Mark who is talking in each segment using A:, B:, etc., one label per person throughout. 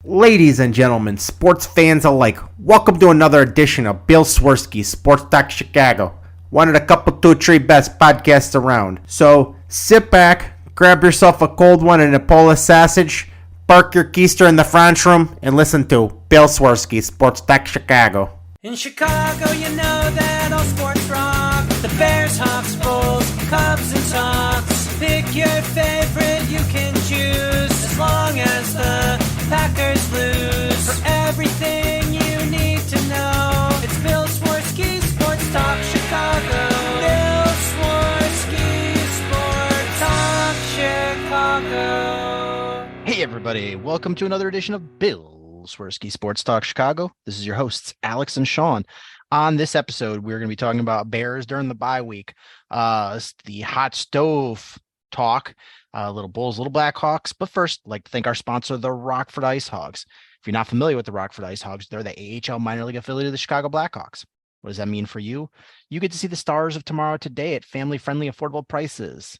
A: Ladies and gentlemen, sports fans alike, welcome to another edition of Bill Swerski Sports Talk Chicago, one of the couple, two, three best podcasts around. So sit back, grab yourself a cold one and a Polish sausage, park your keister in the French room, and listen to Bill Swerski Sports Talk Chicago.
B: In Chicago, you know that all sports rock. The Bears, Hawks, Bulls, Cubs, and Sox. Pick your favorite, you can choose, as long as the Packers lose. For everything you need to know, it's Bill Swerski Sports Talk Chicago. Bill Swerski Sports Talk Chicago.
C: Hey everybody, welcome to another edition of Bill Swerski Sports Talk Chicago. This is your hosts, Alex and Sean. On this episode, we're going to be talking about Bears during the bye week, the hot stove talk, little Bulls, little Blackhawks. But first, I'd like to thank our sponsor, the Rockford Ice Hogs. If you're not familiar with the Rockford Ice Hogs, they're the AHL minor league affiliate of the Chicago Blackhawks. What does that mean for you? You get to see the stars of tomorrow today at family-friendly, affordable prices.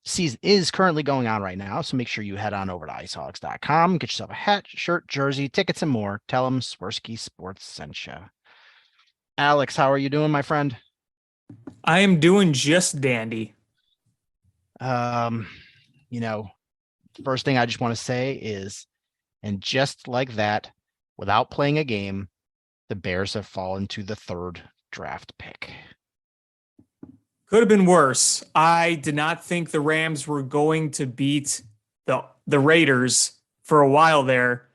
C: Season is currently going on right now, so make sure you head on over to icehogs.com, get yourself a hat, shirt, jersey, tickets, and more. Tell them Swerski Sports sent you. Alex, how are you doing, my friend?
D: I am doing just dandy.
C: First thing I just want to say is, and just like that, without playing a game, the Bears have fallen to the third draft pick.
D: Could have been worse. I did not think the Rams were going to beat the Raiders for a while there.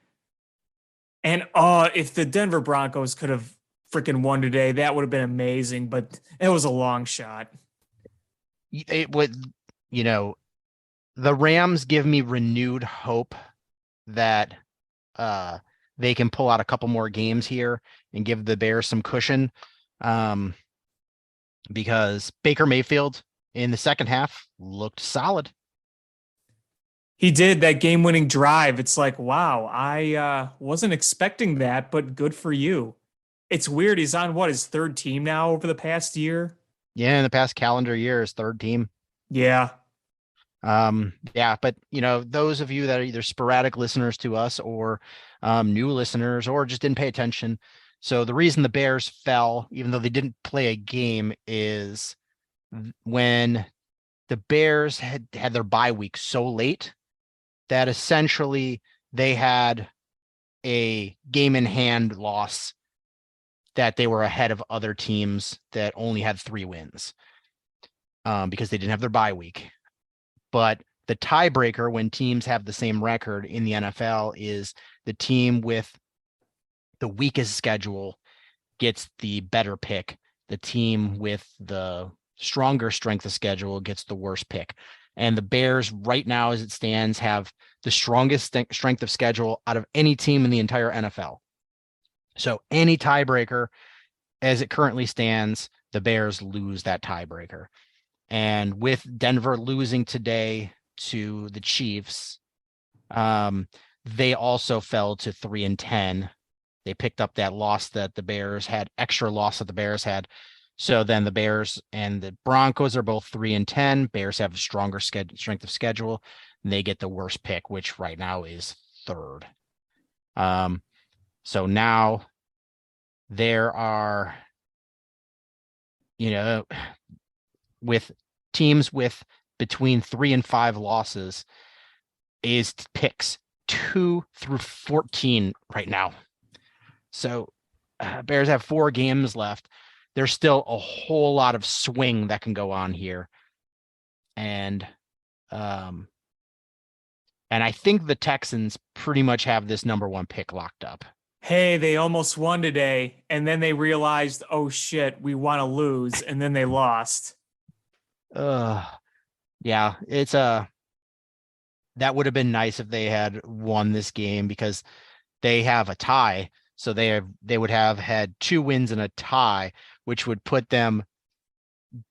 D: And if the Denver Broncos could have freaking won today, that would have been amazing, but it was a long shot.
C: It would, the Rams give me renewed hope that they can pull out a couple more games here and give the Bears some cushion. Because Baker Mayfield in the second half looked solid.
D: He did that game-winning drive. It's like, wow, I wasn't expecting that, but good for you. It's weird. He's on his third team now over the past year?
C: Yeah, in the past calendar year, his third team.
D: Yeah.
C: But those of you that are either sporadic listeners to us or new listeners or just didn't pay attention. So the reason the Bears fell, even though they didn't play a game, is when the Bears had their bye week so late that essentially they had a game in hand loss, that they were ahead of other teams that only had 3 wins because they didn't have their bye week. But the tiebreaker when teams have the same record in the NFL is the team with the weakest schedule gets the better pick. The team with the stronger strength of schedule gets the worst pick. And the Bears right now, as it stands, have the strongest strength of schedule out of any team in the entire NFL. So any tiebreaker, as it currently stands, the Bears lose that tiebreaker. And with Denver losing today to the Chiefs, they also fell to 3-10. They picked up that loss that the Bears had, extra loss that the Bears had. So then the Bears and the Broncos are both 3-10. Bears have a stronger strength of schedule, and they get the worst pick, which right now is third. So now there are, with teams with between 3 and 5 losses, is picks 2 through 14 right now. So Bears have 4 games left. There's still a whole lot of swing that can go on here. And I think the Texans pretty much have this number 1 pick locked up.
D: Hey, they almost won today, and then they realized, oh shit, we want to lose, and then they lost.
C: Yeah, it's that would have been nice if they had won this game, because they have a tie. So they would have had 2 wins and a tie, which would put them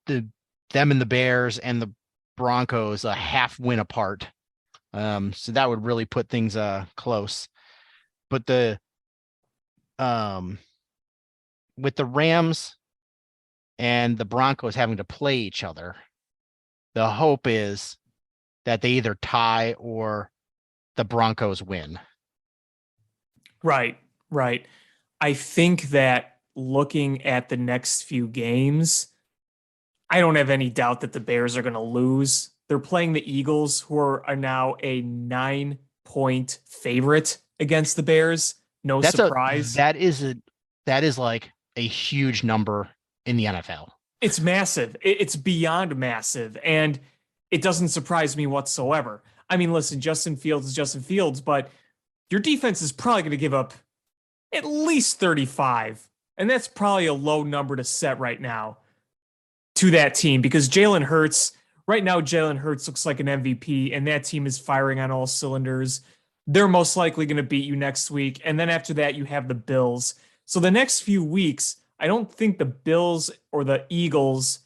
C: and the Bears and the Broncos a half win apart. So that would really put things close. But with the Rams and the Broncos having to play each other, the hope is that they either tie or the Broncos win.
D: Right, right. I think that looking at the next few games, I don't have any doubt that the Bears are going to lose. They're playing the Eagles, who are now a 9-point favorite against the Bears. No
C: That's a
D: surprise.
C: that is a that is like a huge number in the NFL.
D: It's massive. It's beyond massive. And it doesn't surprise me whatsoever. I mean, listen, Justin Fields is Justin Fields, but your defense is probably going to give up at least 35. And that's probably a low number to set right now to that team because Jalen Hurts, right now, Jalen Hurts looks like an MVP, and that team is firing on all cylinders. They're most likely going to beat you next week. And then after that, you have the Bills. So the next few weeks, I don't think the Bills or the Eagles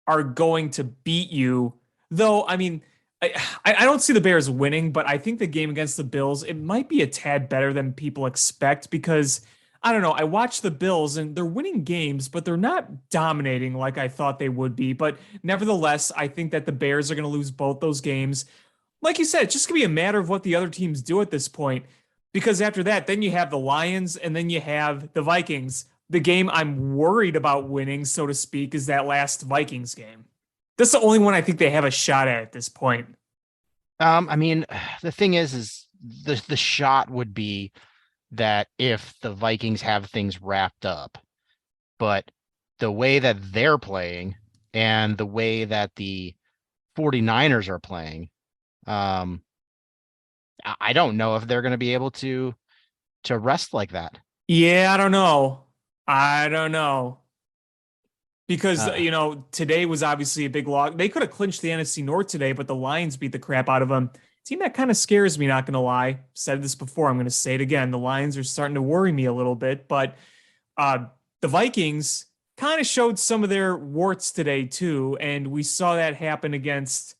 D: are going to beat you. Though, I mean, I don't see the Bears winning, but I think the game against the Bills, it might be a tad better than people expect because I don't know. I watch the Bills and they're winning games, but they're not dominating like I thought they would be. But nevertheless, I think that the Bears are going to lose both those games. Like you said, it's just going to be a matter of what the other teams do at this point. Because after that, then you have the Lions and then you have the Vikings. The game I'm worried about winning, so to speak, is that last Vikings game. That's the only one I think they have a shot at this point.
C: I mean, the thing is the shot would be that if the Vikings have things wrapped up, but the way that they're playing and the way that the 49ers are playing, I don't know if they're going to be able to rest like that.
D: Yeah, I don't know. Because, today was obviously a big loss. They could have clinched the NFC North today, but the Lions beat the crap out of them. Team that kind of scares me, not going to lie. Said this before. I'm going to say it again. The Lions are starting to worry me a little bit, but the Vikings kind of showed some of their warts today, too. And we saw that happen against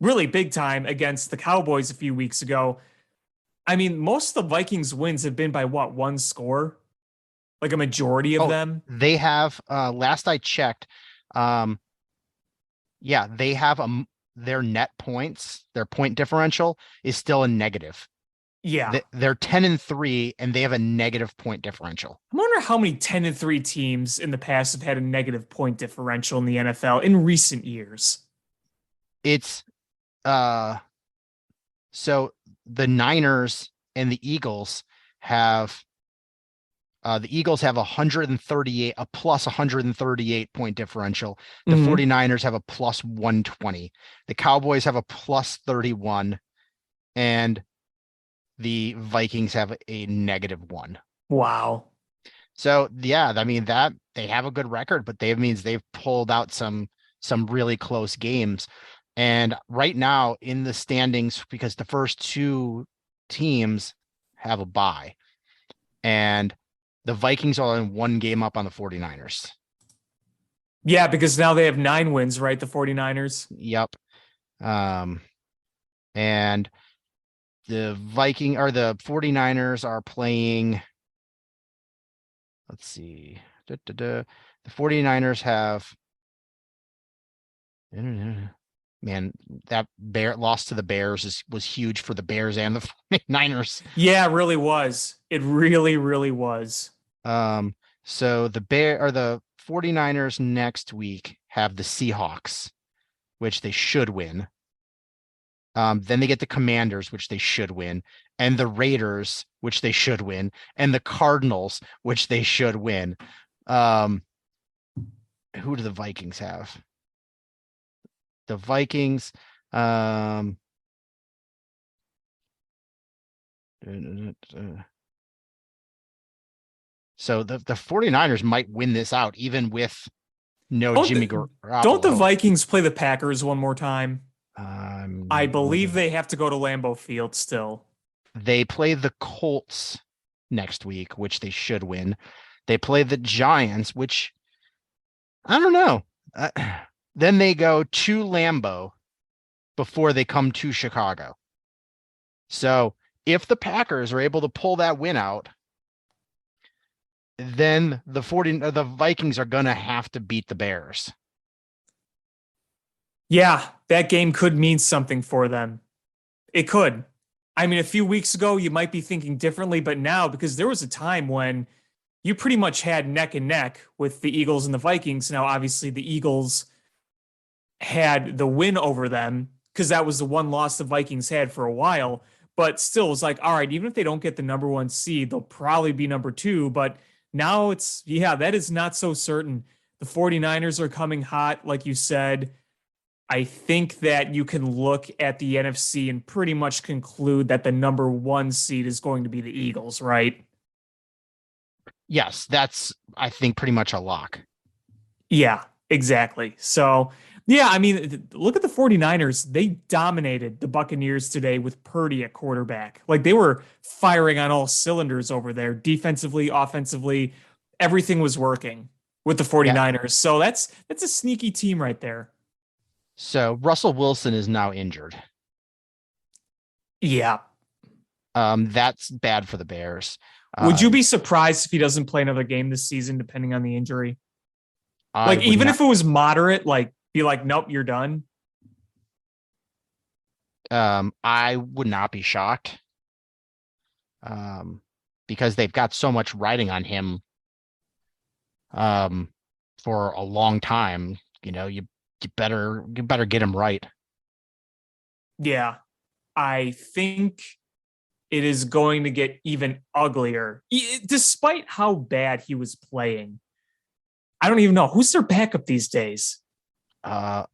D: really big time against the Cowboys a few weeks ago. I mean, most of the Vikings wins have been by what, one score? Like a majority of them?
C: They have, last I checked, they have their net points, their point differential is still a negative.
D: Yeah.
C: They're 10-3 and they have a negative point differential.
D: I wonder how many 10-3 teams in the past have had a negative point differential in the NFL in recent years.
C: It's so the Niners and the Eagles have a plus 138 point differential. The 49ers have a plus 120. The Cowboys have a plus 31 and the Vikings have a -1.
D: Wow.
C: So yeah, I mean that they have a good record, but that means they've pulled out some really close games. And right now in the standings, because the first two teams have a bye, and the Vikings are in one game up on the 49ers.
D: Yeah, because now they have 9 wins, right? The 49ers.
C: Yep. And the 49ers are playing. Let's see. The 49ers have. Man, that loss to the Bears was huge for the Bears and the 49ers.
D: Yeah, it really was. It really, really was.
C: So the 49ers next week have the Seahawks, which they should win. Then they get the Commanders, which they should win, and the Raiders, which they should win, and the Cardinals, which they should win. Who do the Vikings have? The Vikings, so the 49ers might win this out even with no Jimmy Garoppolo.
D: Don't the Vikings play the Packers one more time? I believe they have to go to Lambeau Field still.
C: They play the Colts next week, which they should win. They play the Giants, which I don't know. Then they go to Lambeau before they come to Chicago. So if the Packers are able to pull that win out, then the Vikings are going to have to beat the Bears.
D: Yeah, that game could mean something for them. It could. I mean, a few weeks ago, you might be thinking differently, but now, because there was a time when you pretty much had neck and neck with the Eagles and the Vikings. Now, obviously, the Eagles had the win over them because that was the one loss the Vikings had for a while. But still, it's like, all right, even if they don't get the number one seed, they'll probably be number two. But now it's, yeah, that is not so certain. The 49ers are coming hot, like you said. I think that you can look at the NFC and pretty much conclude that the number one seed is going to be the Eagles, right?
C: Yes, that's, I think, pretty much a lock.
D: Yeah, exactly. So, yeah, I mean, look at the 49ers. They dominated the Buccaneers today with Purdy at quarterback. Like they were firing on all cylinders over there, defensively, offensively, everything was working with the 49ers. Yeah. So that's a sneaky team right there.
C: So Russell Wilson is now injured.
D: Yeah.
C: That's bad for the Bears.
D: Would you be surprised if he doesn't play another game this season, depending on the injury? Like, even if it was moderate, like, be like, nope, you're done.
C: I would not be shocked. Because they've got so much riding on him for a long time. You know, you better get him right.
D: Yeah. I think it is going to get even uglier. Despite how bad he was playing. I don't even know. Who's their backup these days?
C: I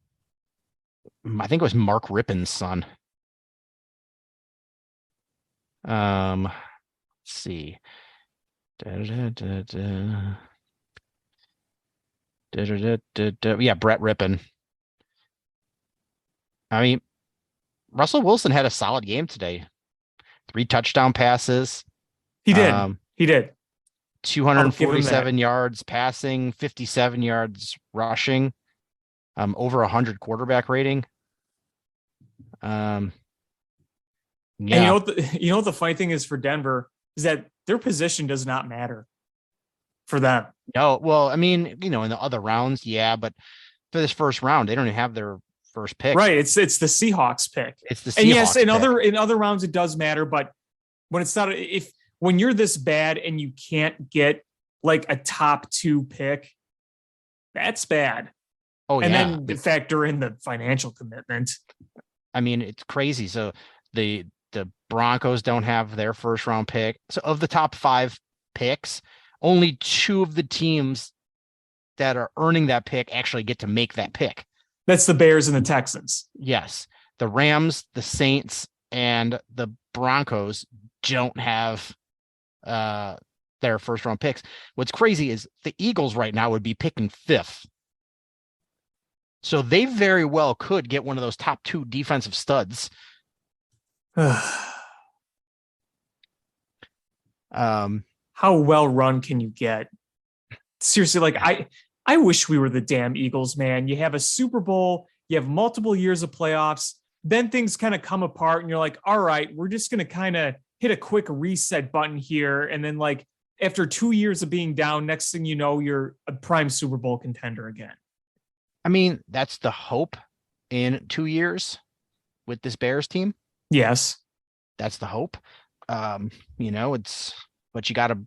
C: think it was Mark Rippon's son. Let's see. Yeah, Brett Rippon. I mean, Russell Wilson had a solid game today. 3 touchdown passes.
D: He did. He did.
C: 247 yards passing, 57 yards rushing, over 100 quarterback rating. Yeah.
D: And you know what the funny thing is for Denver is that their position does not matter for them.
C: No, well, I mean, you know, in the other rounds, yeah, but for this first round, they don't even have their first pick.
D: Right. It's the Seahawks pick.
C: It's the Seahawks.
D: And yes, in other rounds it does matter, but when it's not, when you're this bad and you can't get like a top 2 pick, that's bad.
C: Oh,
D: and
C: yeah.
D: And then factor in the financial commitment.
C: I mean, it's crazy. So the Broncos don't have their first round pick. So of the top 5 picks, only 2 of the teams that are earning that pick actually get to make that pick.
D: That's the Bears and the Texans.
C: Yes. The Rams, the Saints, and the Broncos don't have their first round picks. What's crazy is the Eagles right now would be picking 5th. So they very well could get one of those top 2 defensive studs.
D: How well run can you get? Seriously, like I wish we were the damn Eagles, man. You have a Super Bowl, you have multiple years of playoffs, then things kind of come apart and you're like, all right, we're just going to kind of hit a quick reset button here. And then like after 2 years of being down, next thing you know, you're a prime Super Bowl contender again.
C: I mean, that's the hope in 2 years with this Bears team.
D: Yes.
C: That's the hope. You know, it's, but you gotta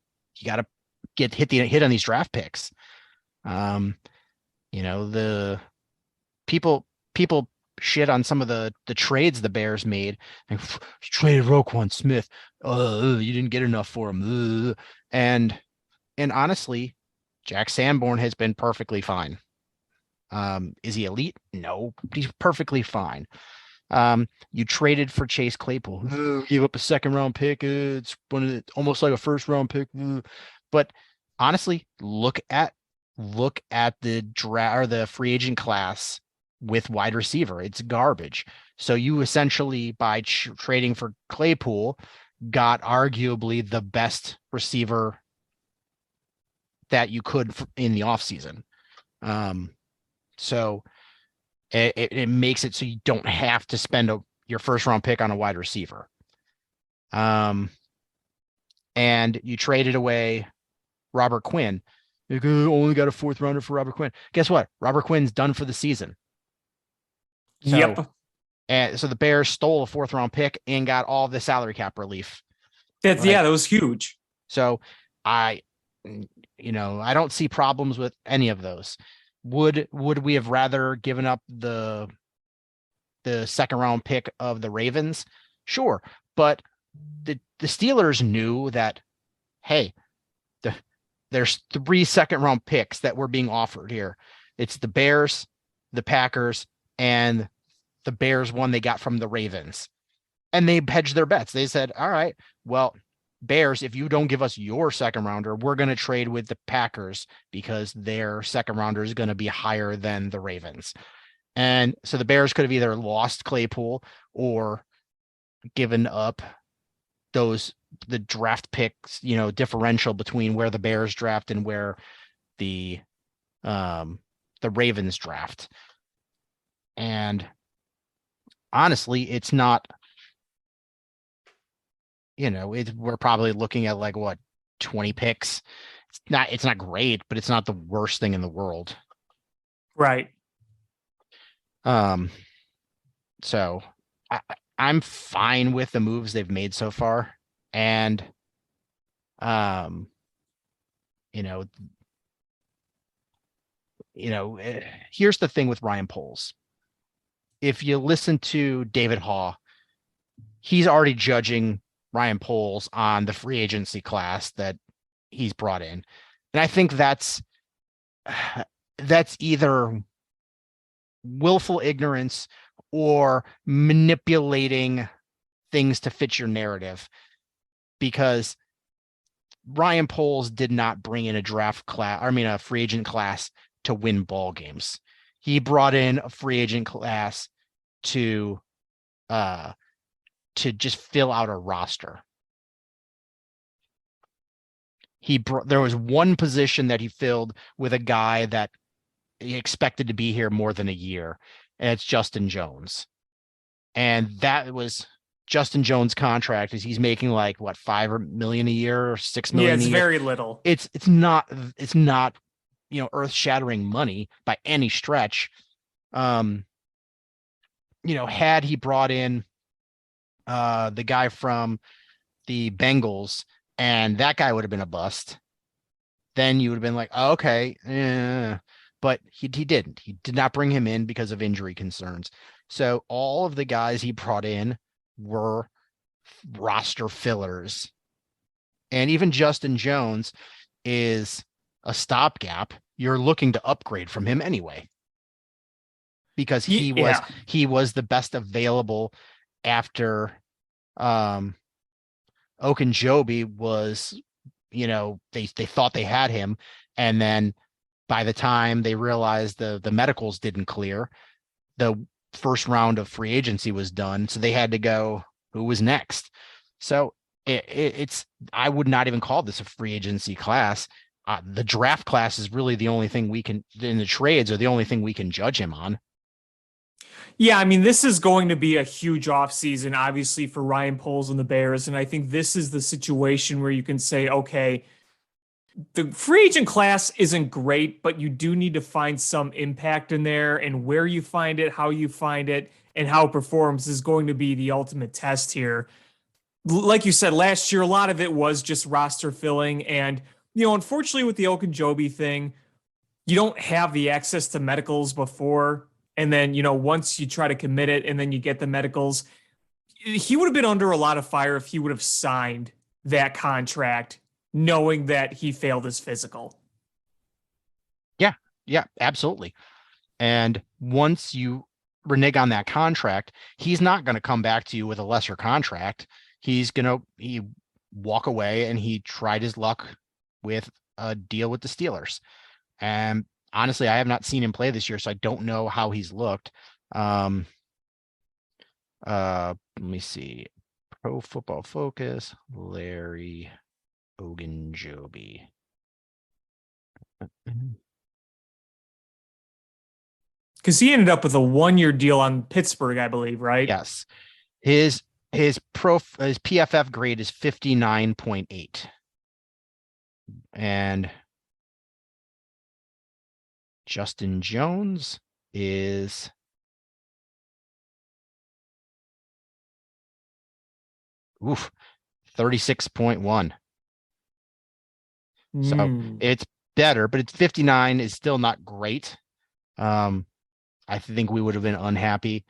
C: hit on these draft picks. You know, the people shit on some of the trades the Bears made. Like, traded Roquan Smith. You didn't get enough for him. And honestly, Jack Sanborn has been perfectly fine. Is he elite? No, but he's perfectly fine. You traded for Chase Claypool. Give up a 2nd round pick. It's almost like a 1st round pick. But honestly, look at the draft or the free agent class with wide receiver. It's garbage. So you essentially, by trading for Claypool, got arguably the best receiver that you could in the offseason. So it makes it so you don't have to spend your 1st round pick on a wide receiver. And you traded away Robert Quinn. You only got a 4th rounder for Robert Quinn. Guess what? Robert Quinn's done for the season. So
D: yep.
C: And so the Bears stole a 4th-round pick and got all the salary cap relief.
D: That's
C: Right.
D: yeah, that was huge.
C: So I, I don't see problems with any of those. Would we have rather given up the 2nd-round pick of the Ravens? Sure, but the Steelers knew that, hey, there's 3 2nd-round picks that were being offered here. It's the Bears, the Packers, and the Bears one they got from the Ravens. And they hedged their bets. They said, all right, well, Bears, if you don't give us your 2nd-rounder, we're going to trade with the Packers because their 2nd-rounder is going to be higher than the Ravens. And so the Bears could have either lost Claypool or given up the draft picks, differential between where the Bears draft and where the Ravens draft. And honestly, it's not, we're probably looking at like what, 20 picks. It's not great, but it's not the worst thing in the world.
D: Right.
C: So I'm fine with the moves they've made so far. And, here's the thing with Ryan Poles. If you listen to David Haw, he's already judging Ryan Poles on the free agency class that he's brought in. And I think that's either willful ignorance or manipulating things to fit your narrative, because Ryan Poles did not bring in a free agent class to win ball games. He brought in a free agent class to just fill out a roster. There was one position that he filled with a guy that he expected to be here more than a year, and it's Justin Jones. And that was Justin Jones' contract. Is he's making like what, $5 million a year or $6 million?
D: Yeah, it's
C: a year?
D: very little.
C: It's not earth-shattering money by any stretch. Had he brought in the guy from the Bengals, and that guy would have been a bust, then you would have been like, oh, okay. But he didn't. He did not bring him in because of injury concerns. So all of the guys he brought in were roster fillers. And even Justin Jones is a stopgap. You're looking to upgrade from him anyway, because he was the best available after Ogunjobi was, they thought they had him, and then by the time they realized the medicals didn't clear, the first round of free agency was done, so they had to go, who was next? So it's I would not even call this a free agency class. The draft class is really the only thing we can, in the trades are the only thing we can judge him on.
D: Yeah, I mean, this is going to be a huge offseason, obviously, for Ryan Poles and the Bears. And I think this is the situation where you can say, okay, the free agent class isn't great, but you do need to find some impact in there. And where you find it, how you find it, and how it performs is going to be the ultimate test here. Like you said, last year, a lot of it was just roster filling. And, unfortunately, with the Ogunjobi thing, you don't have the access to medicals before. And then, once you try to commit it and then you get the medicals, he would have been under a lot of fire if he would have signed that contract knowing that he failed his physical.
C: Yeah, absolutely. And once you renege on that contract, he's not going to come back to you with a lesser contract. He walk away, and he tried his luck with a deal with the Steelers. And honestly, I have not seen him play this year, so I don't know how he's looked. Let me see. Pro Football Focus, Larry Ogunjobi.
D: Because he ended up with a 1-year deal on Pittsburgh, I believe, right?
C: Yes. His PFF grade is 59.8. And Justin Jones is Oof, 36.1. So
D: Hmm.
C: it's better, but it's 59 is still not great. I think we would have been unhappy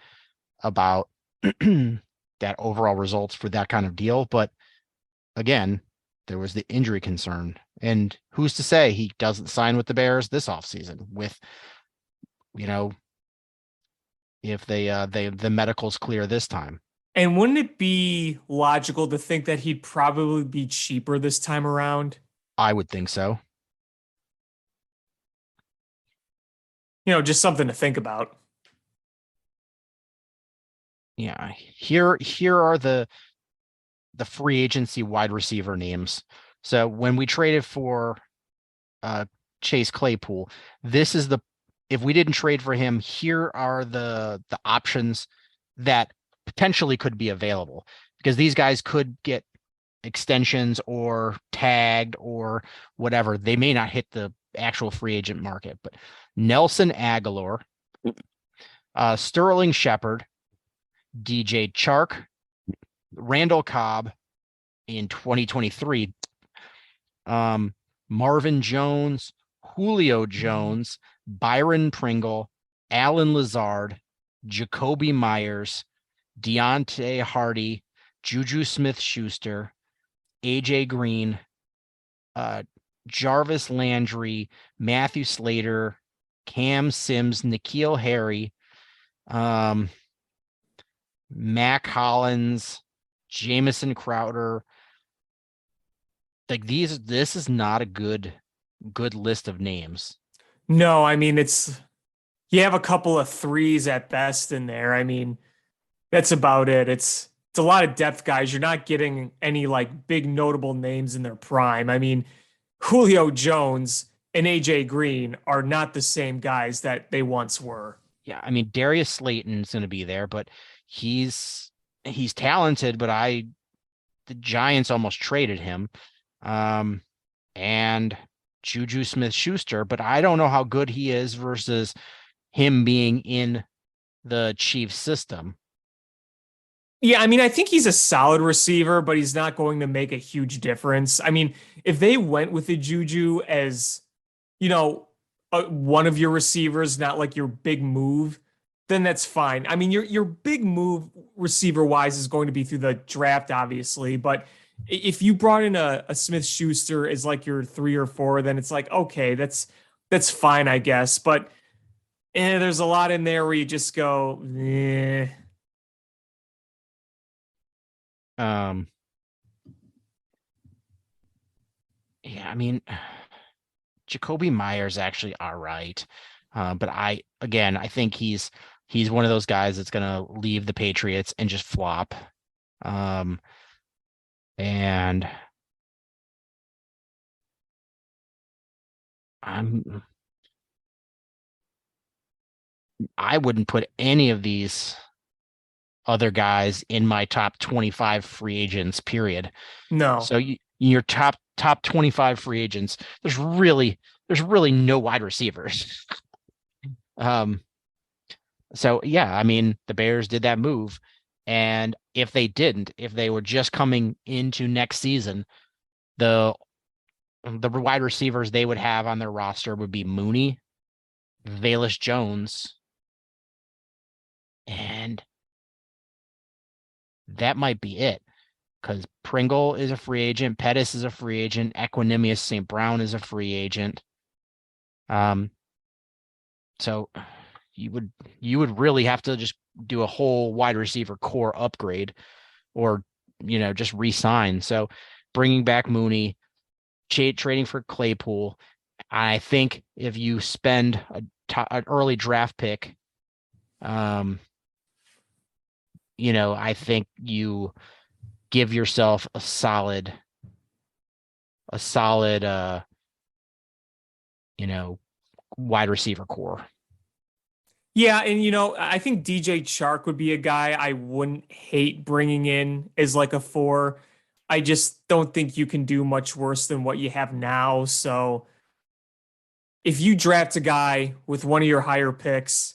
C: about that overall results for that kind of deal. But again, there was the injury concern. And who's to say he doesn't sign with the Bears this offseason with, you know, if the medical's clear this time.
D: And wouldn't it be logical to think that he'd probably be cheaper this time around?
C: I would think so.
D: Just something to think about.
C: Yeah. Here are the free agency wide receiver names. So when we traded for Chase Claypool, this is the if we didn't trade for him, here are the options that potentially could be available because these guys could get extensions or tagged or whatever. They may not hit the actual free agent market, but Nelson Aguilar, Sterling Shepard, DJ Chark, Randall Cobb in 2023, Marvin Jones, Julio Jones, Byron Pringle, Alan Lazard, Jacoby Myers, Deontay Hardy, Juju Smith-Schuster, AJ Green, Jarvis Landry, Matthew Slater, Cam Sims, N'Keal Harry, Mac Hollins, Jamison Crowder. Like this is not a good list of names.
D: No, I mean you have a couple of threes at best in there. I mean, that's about it. It's a lot of depth guys. You're not getting any like big notable names in their prime. I mean, Julio Jones and AJ Green are not the same guys that they once were.
C: Yeah, I mean Darius Slayton's going to be there, but he's talented, but the Giants almost traded him. And Juju Smith-Schuster, but I don't know how good he is versus him being in the Chiefs system.
D: Yeah, I mean, I think he's a solid receiver, but he's not going to make a huge difference. I mean, if they went with the Juju as, one of your receivers, not like your big move, then that's fine. I mean, your big move receiver wise is going to be through the draft, obviously, but if you brought in a Smith Schuster as like your 3 or 4, then it's like, okay, that's fine, I guess. But there's a lot in there where you just go, eh.
C: Yeah, I mean, Jacoby Myers actually all right. But I think he's one of those guys that's gonna leave the Patriots and just flop. And I wouldn't put any of these other guys in my top 25 free agents, period.
D: No.
C: So your top 25 free agents, there's really no wide receivers. So yeah, I mean, the Bears did that move. And if they were just coming into next season, the wide receivers they would have on their roster would be Mooney, Velus Jones, and that might be it. Because Pringle is a free agent, Pettis is a free agent, Equanimous St. Brown is a free agent. So you would really have to just do a whole wide receiver core upgrade, or just re-sign. So bringing back Mooney, trading for Claypool. I think if you spend an early draft pick, I think you give yourself a solid wide receiver core.
D: Yeah, and I think DJ Chark would be a guy I wouldn't hate bringing in as like a 4. I just don't think you can do much worse than what you have now. So if you draft a guy with one of your higher picks,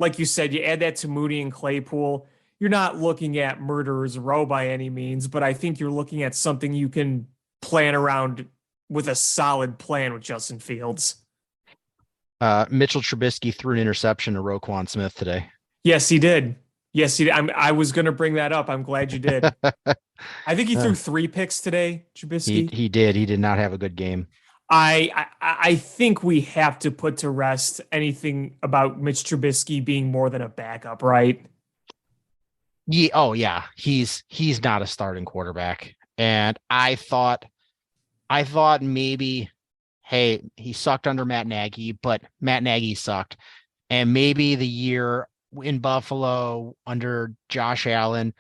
D: like you said, you add that to Moody and Claypool, you're not looking at murderer's row by any means, but I think you're looking at something you can plan around with a solid plan with Justin Fields.
C: Mitchell Trubisky threw an interception to Roquan Smith today.
D: Yes, he did. Yes, he did. I was going to bring that up. I'm glad you did. I think he threw 3 picks today, Trubisky.
C: He did. He did not have a good game.
D: I think we have to put to rest anything about Mitch Trubisky being more than a backup, right?
C: Yeah. Oh yeah. He's not a starting quarterback. And I thought maybe, hey, he sucked under Matt Nagy, but Matt Nagy sucked. And maybe the year in Buffalo under Josh Allen,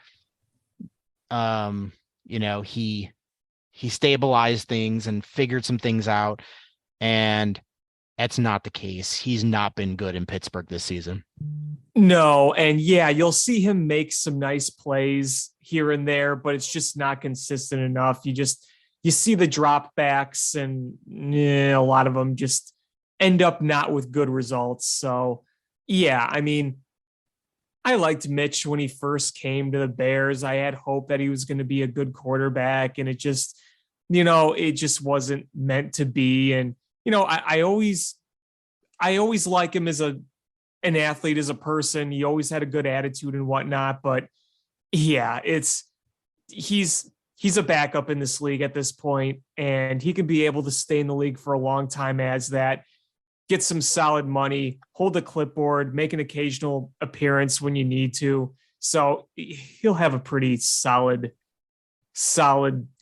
C: he stabilized things and figured some things out. And that's not the case. He's not been good in Pittsburgh this season.
D: No, and yeah, you'll see him make some nice plays here and there, but it's just not consistent enough. You see the dropbacks, and a lot of them just end up not with good results. So, yeah, I mean, I liked Mitch when he first came to the Bears. I had hope that he was going to be a good quarterback, and it just wasn't meant to be. And, I always like him as an athlete, as a person. He always had a good attitude and whatnot, but yeah, he's a backup in this league at this point, and he can be able to stay in the league for a long time as that, get some solid money, hold a clipboard, make an occasional appearance when you need to. So he'll have a pretty solid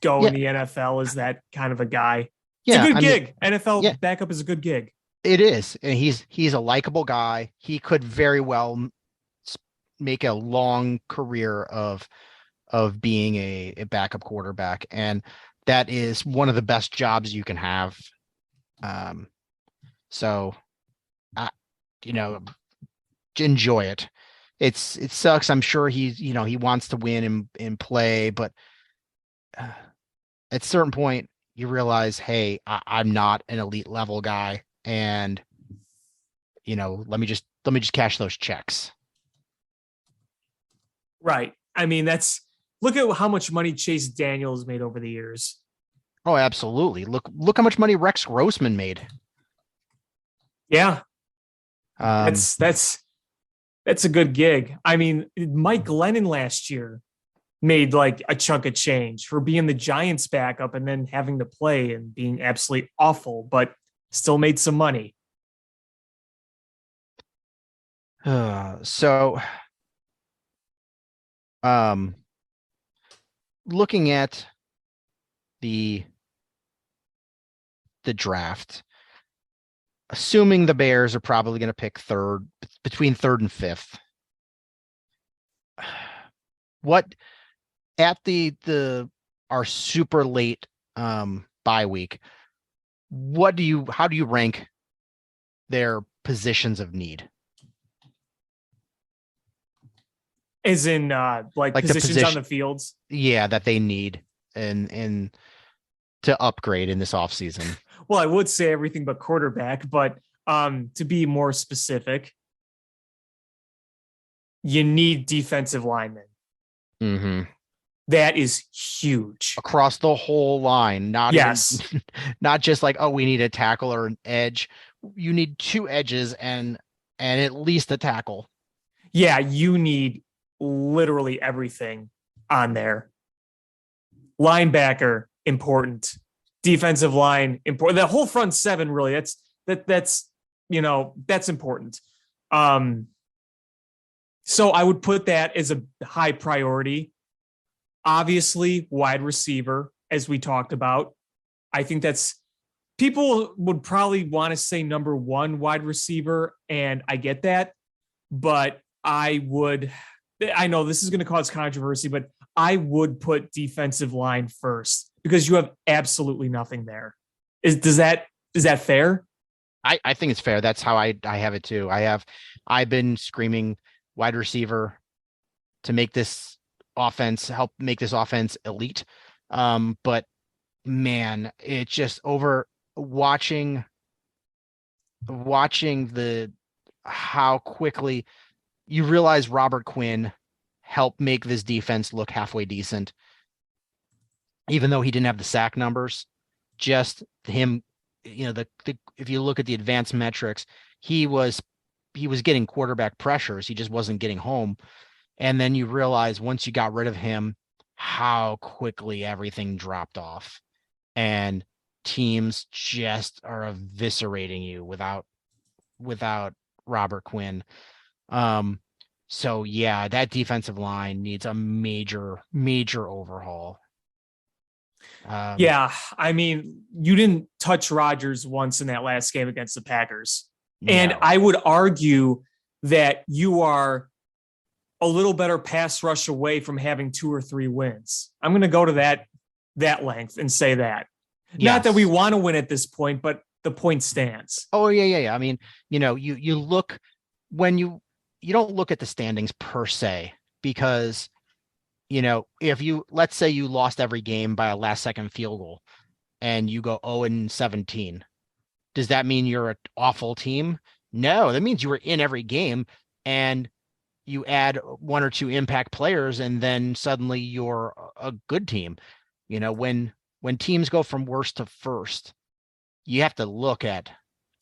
D: go in the NFL as that kind of a guy. It's a good gig. NFL backup is a good gig.
C: It is. And he's a likable guy. He could very well make a long career of being a backup quarterback. And that is one of the best jobs you can have. So, enjoy it. It sucks. I'm sure he wants to win and play, but at a certain point you realize, hey, I'm not an elite level guy. And, let me just cash those checks.
D: Right. I mean, look at how much money Chase Daniels made over the years.
C: Oh, absolutely. Look how much money Rex Grossman made.
D: Yeah. That's a good gig. I mean, Mike Glennon last year made like a chunk of change for being the Giants backup and then having to play and being absolutely awful, but still made some money.
C: Looking at the draft, assuming the Bears are probably going to pick between third and fifth, what at our super late bye week, how do you rank their positions of need?
D: As in like positions on the fields?
C: Yeah, that they need and to upgrade in this offseason.
D: Well, I would say everything but quarterback, but to be more specific, you need defensive linemen.
C: Mm-hmm.
D: That is huge.
C: Across the whole line, not just like, oh, we need a tackle or an edge. You need 2 edges and at least a tackle.
D: Yeah, you need literally everything on there. Linebacker, important. Defensive line, important. The whole front 7, really, that's important. So I would put that as a high priority. Obviously, wide receiver, as we talked about. I think people would probably want to say number 1 wide receiver, and I get that, but I know this is going to cause controversy, but I would put defensive line first because you have absolutely nothing there. Is that fair?
C: I think it's fair. That's how I have it too. I've been screaming wide receiver to make this offense, help make this offense elite. But man, it's just over watching how quickly you realize Robert Quinn help make this defense look halfway decent. Even though he didn't have the sack numbers, just him, if you look at the advanced metrics, he was getting quarterback pressures. He just wasn't getting home. And then you realize once you got rid of him, how quickly everything dropped off. And teams just are eviscerating you without Robert Quinn. So yeah, that defensive line needs a major overhaul.
D: Yeah, I mean, you didn't touch Rodgers once in that last game against the Packers. And
C: no.
D: I would argue that you are a little better pass rush away from having 2 or 3 wins. I'm going to go to that length and say that.
C: Yes.
D: Not that we want to win at this point, but the point stands.
C: Oh yeah. I mean, you look when you don't look at the standings per se, because if let's say you lost every game by a last second field goal and you go 0-17, does that mean you're an awful team? No, that means you were in every game and you add 1 or 2 impact players and then suddenly you're a good team. When teams go from worst to first, you have to look at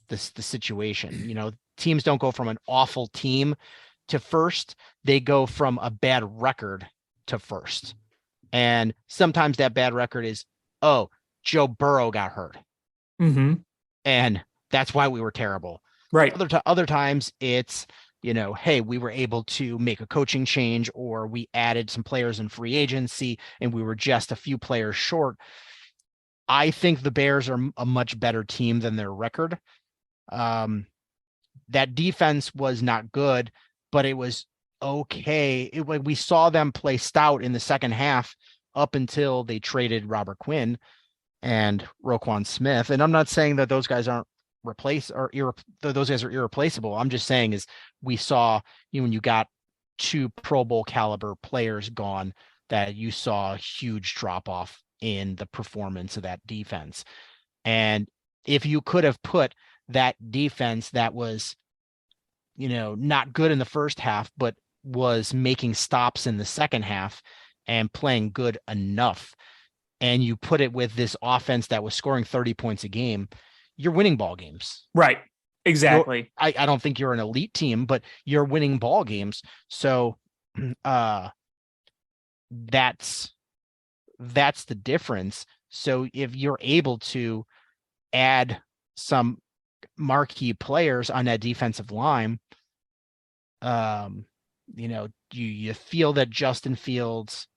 C: the situation. Teams don't go from an awful team to first, they go from a bad record to first. And sometimes that bad record is, Joe Burrow got hurt.
D: Mm-hmm.
C: And that's why we were terrible.
D: Right.
C: Other times it's, hey, we were able to make a coaching change, or we added some players in free agency and we were just a few players short. I think the Bears are a much better team than their record. That defense was not good, but it was okay. We saw them play stout in the second half up until they traded Robert Quinn and Roquan Smith. And I'm not saying that those guys aren't those guys are irreplaceable. I'm just saying is we saw when you got 2 Pro Bowl caliber players gone, that you saw a huge drop off in the performance of that defense. And if you could have put that defense that was, not good in the first half, but was making stops in the second half and playing good enough, and you put it with this offense that was scoring 30 points a game, you're winning ball games.
D: Right. Exactly.
C: I don't think you're an elite team, but you're winning ball games. So that's the difference. So if you're able to add some marquee players on that defensive line, you feel that Justin Fields,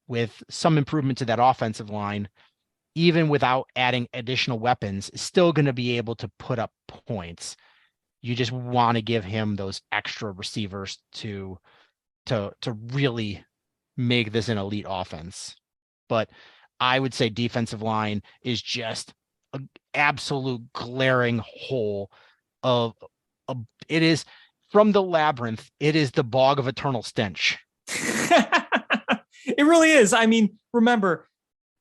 C: with some improvement to that offensive line, even without adding additional weapons, is still going to be able to put up points. You just want to give him those extra receivers to really make this an elite offense. But I would say defensive line is just an absolute glaring hole of it is from the labyrinth. It is the bog of eternal stench.
D: It really is. I mean, remember,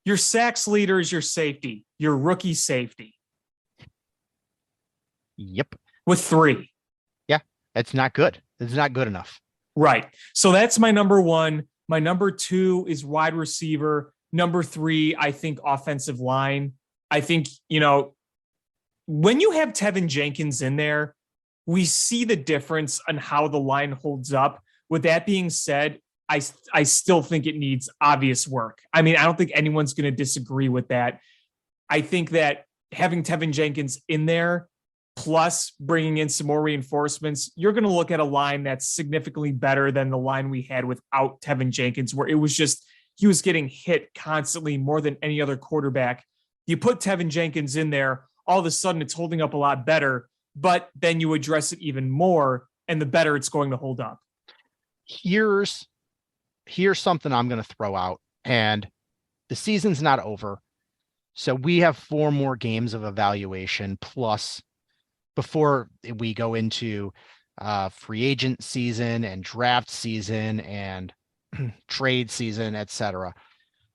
D: your sacks leader is your safety, your rookie safety.
C: Yep.
D: With 3.
C: Yeah, that's not good. It's not good enough.
D: Right. So that's my number 1. My number 2 is wide receiver. Number 3, I think offensive line. I think, when you have Tevin Jenkins in there, we see the difference on how the line holds up. With that being said, I still think it needs obvious work. I mean, I don't think anyone's going to disagree with that. I think that having Tevin Jenkins in there, plus bringing in some more reinforcements, you're going to look at a line that's significantly better than the line we had without Tevin Jenkins, where it was just, he was getting hit constantly more than any other quarterback. You put Tevin Jenkins in there, all of a sudden it's holding up a lot better, but then you address it even more, and the better it's going to hold up.
C: Here's something I'm going to throw out, and the season's not over. So we have 4 more games of evaluation plus before we go into free agent season and draft season and trade season, etc.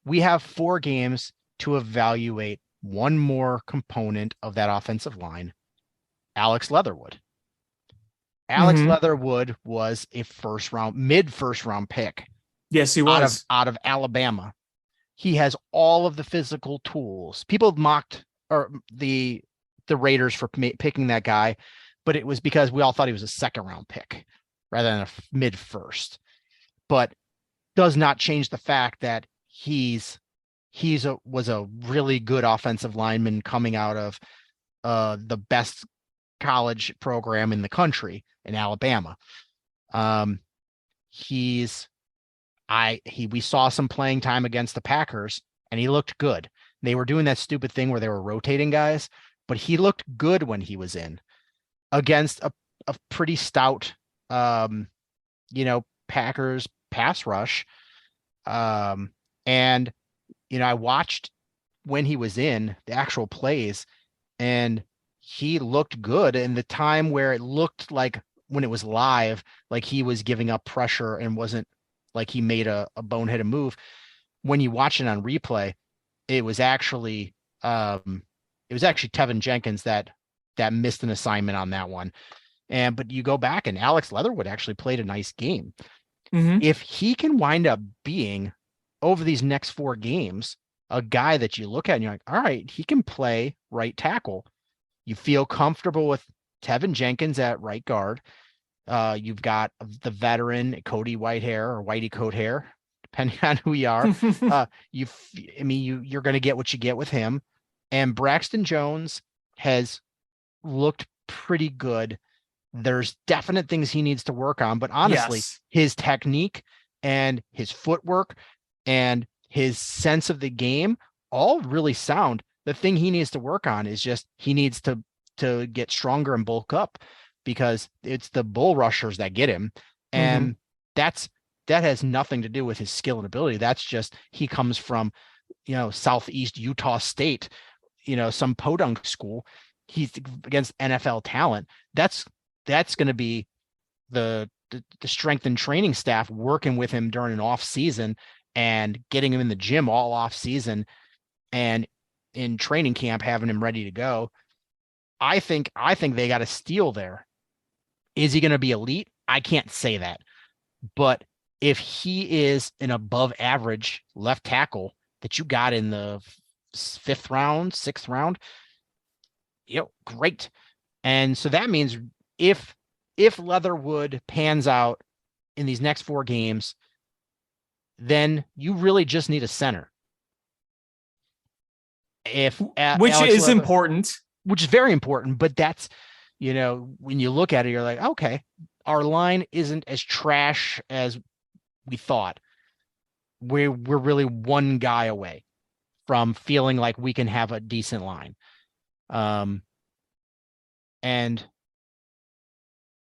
C: We have 4 games to evaluate one more component of that offensive line, Alex Leatherwood. Alex Leatherwood was a mid first round pick
D: Yes, he was.
C: out of Alabama. He has all of the physical tools. People mocked the Raiders for picking that guy, but it was because we all thought he was a second round pick rather than a mid first. But does not change the fact that was a really good offensive lineman coming out of the best college program in the country in Alabama. We saw some playing time against the Packers and he looked good. They were doing that stupid thing where they were rotating guys, but he looked good when he was in against a pretty stout, Packers pass rush. And, I watched when he was in the actual plays and he looked good in the time where it looked like when it was live, like he was giving up pressure and wasn't like he made a boneheaded move. When you watch it on replay, it was actually Tevin Jenkins that missed an assignment on that one. But you go back and Alex Leatherwood actually played a nice game. If he can wind up being over these next 4 games, a guy that you look at and you're like, all right, he can play right tackle. You feel comfortable with Tevin Jenkins at right guard. You've got the veteran Cody Whitehair or Whitey Coathair, depending on who you are. You're going to get what you get with him. And Braxton Jones has looked pretty good. There's definite things he needs to work on, but honestly, his technique and his footwork and his sense of the game all really sound. The thing he needs to work on is just he needs to get stronger and bulk up because it's the bull rushers that get him. And that has nothing to do with his skill and ability. That's just he comes from, Southeast Utah State, some podunk school. He's against NFL talent. That's going to be the strength and training staff working with him during an off season and getting him in the gym all off season and in training camp, having him ready to go. I think they got a steal there. Is he going to be elite? I can't say that, but if he is an above average left tackle that you got in the 5th round, 6th round, great. And so that means if Leatherwood pans out in these next 4 games, then you really just need a center.
D: Which is important.
C: Which is very important, but that's, when you look at it, you're like, okay, our line isn't as trash as we thought. We're really one guy away from feeling like we can have a decent line. And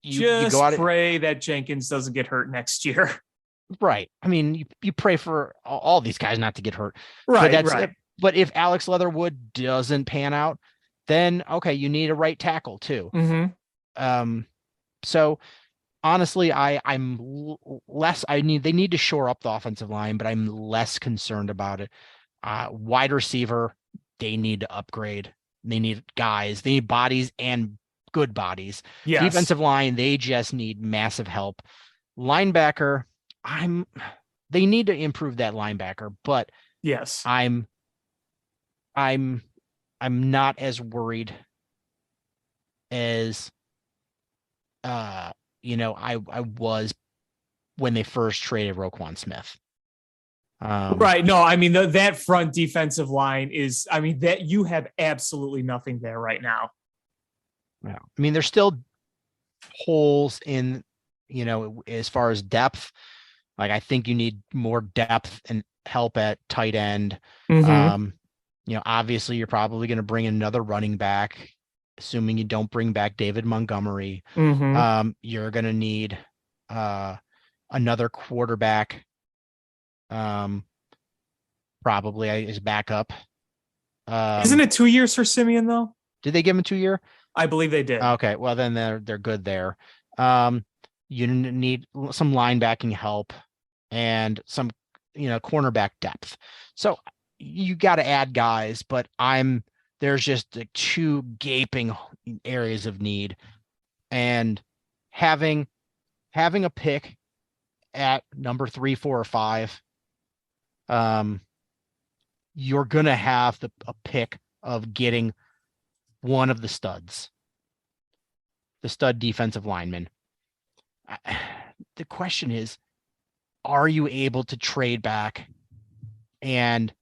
D: you go out pray that Jenkins doesn't get hurt next year.
C: Right. I mean, you pray for all these guys not to get hurt.
D: Right.
C: But if Alex Leatherwood doesn't pan out, then okay, you need a right tackle too. So honestly, I'm less. they need to shore up the offensive line, but I'm less concerned about it. Wide receiver, they need to upgrade. They need guys. They need bodies and good bodies.
D: Yes.
C: Defensive line, they just need massive help. Linebacker, they need to improve that linebacker, but
D: yes,
C: I'm not as worried as I was when they first traded Roquan Smith.
D: Right. No, I mean, that front defensive line is, that you have absolutely nothing there right now.
C: Yeah. I mean, there's still holes in, as far as depth. Like, I think you need more depth and help at tight end. Obviously you're probably going to bring in another running back, assuming you don't bring back David Montgomery. You're going to need another quarterback, probably as backup.
D: Isn't it 2 years for Simeon though?
C: Did they give him a 2-year?
D: I believe they did.
C: Okay. Well, then they're good there. You need some linebacking help and some, cornerback depth. So you got to add guys, but there's just 2 gaping areas of need, and having a pick at number 3, 4, or 5, you're gonna have a pick of getting one of the studs, the stud defensive lineman. The question is, are you able to trade back and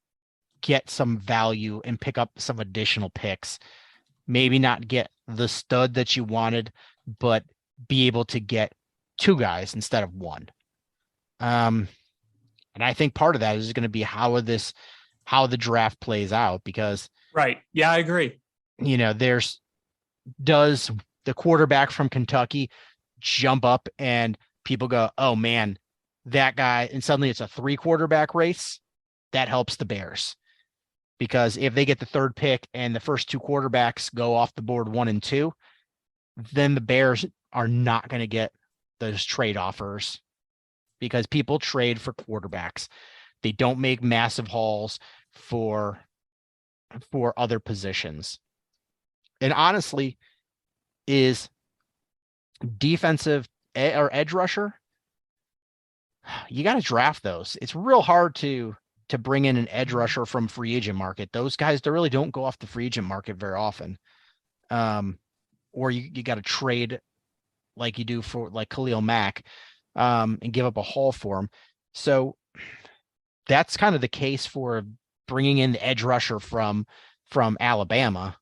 C: get some value and pick up some additional picks? Maybe not get the stud that you wanted, but be able to get 2 guys instead of 1. And I think part of that is going to be how the draft plays out, because
D: Right. Yeah, I agree.
C: Does the quarterback from Kentucky jump up and people go, oh man, that guy, and suddenly it's a 3 quarterback race? That helps the Bears, because if they get the 3rd pick and the first 2 quarterbacks go off the board, 1 and 2, then the Bears are not going to get those trade offers, because people trade for quarterbacks. They don't make massive hauls for other positions. And honestly, is defensive or edge rusher, you got to draft those. It's real hard to bring in an edge rusher from free agent market. Those guys, they really don't go off the free agent market very often. Or you got to trade like you do for like Khalil Mack, and give up a haul for him. So that's kind of the case for bringing in the edge rusher from Alabama,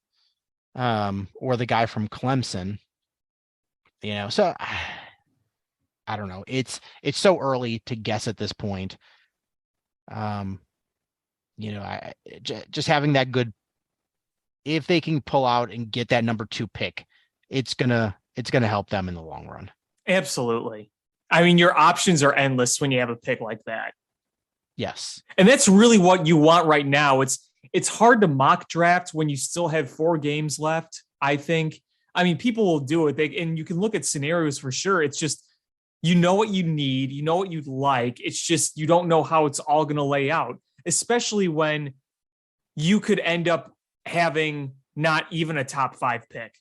C: or the guy from Clemson. So I don't know. It's so early to guess at this point. Just having that good, if they can pull out and get that number 2 pick, it's gonna help them in the long run.
D: Absolutely. I mean, your options are endless when you have a pick like that.
C: Yes.
D: And that's really what you want right now. It's hard to mock draft when you still have 4 games left, I think. I mean, people will do it. And you can look at scenarios for sure. It's just, you know what you need, you know what you'd like. It's just, you don't know how it's all going to lay out, especially when you could end up having not even a top 5 pick.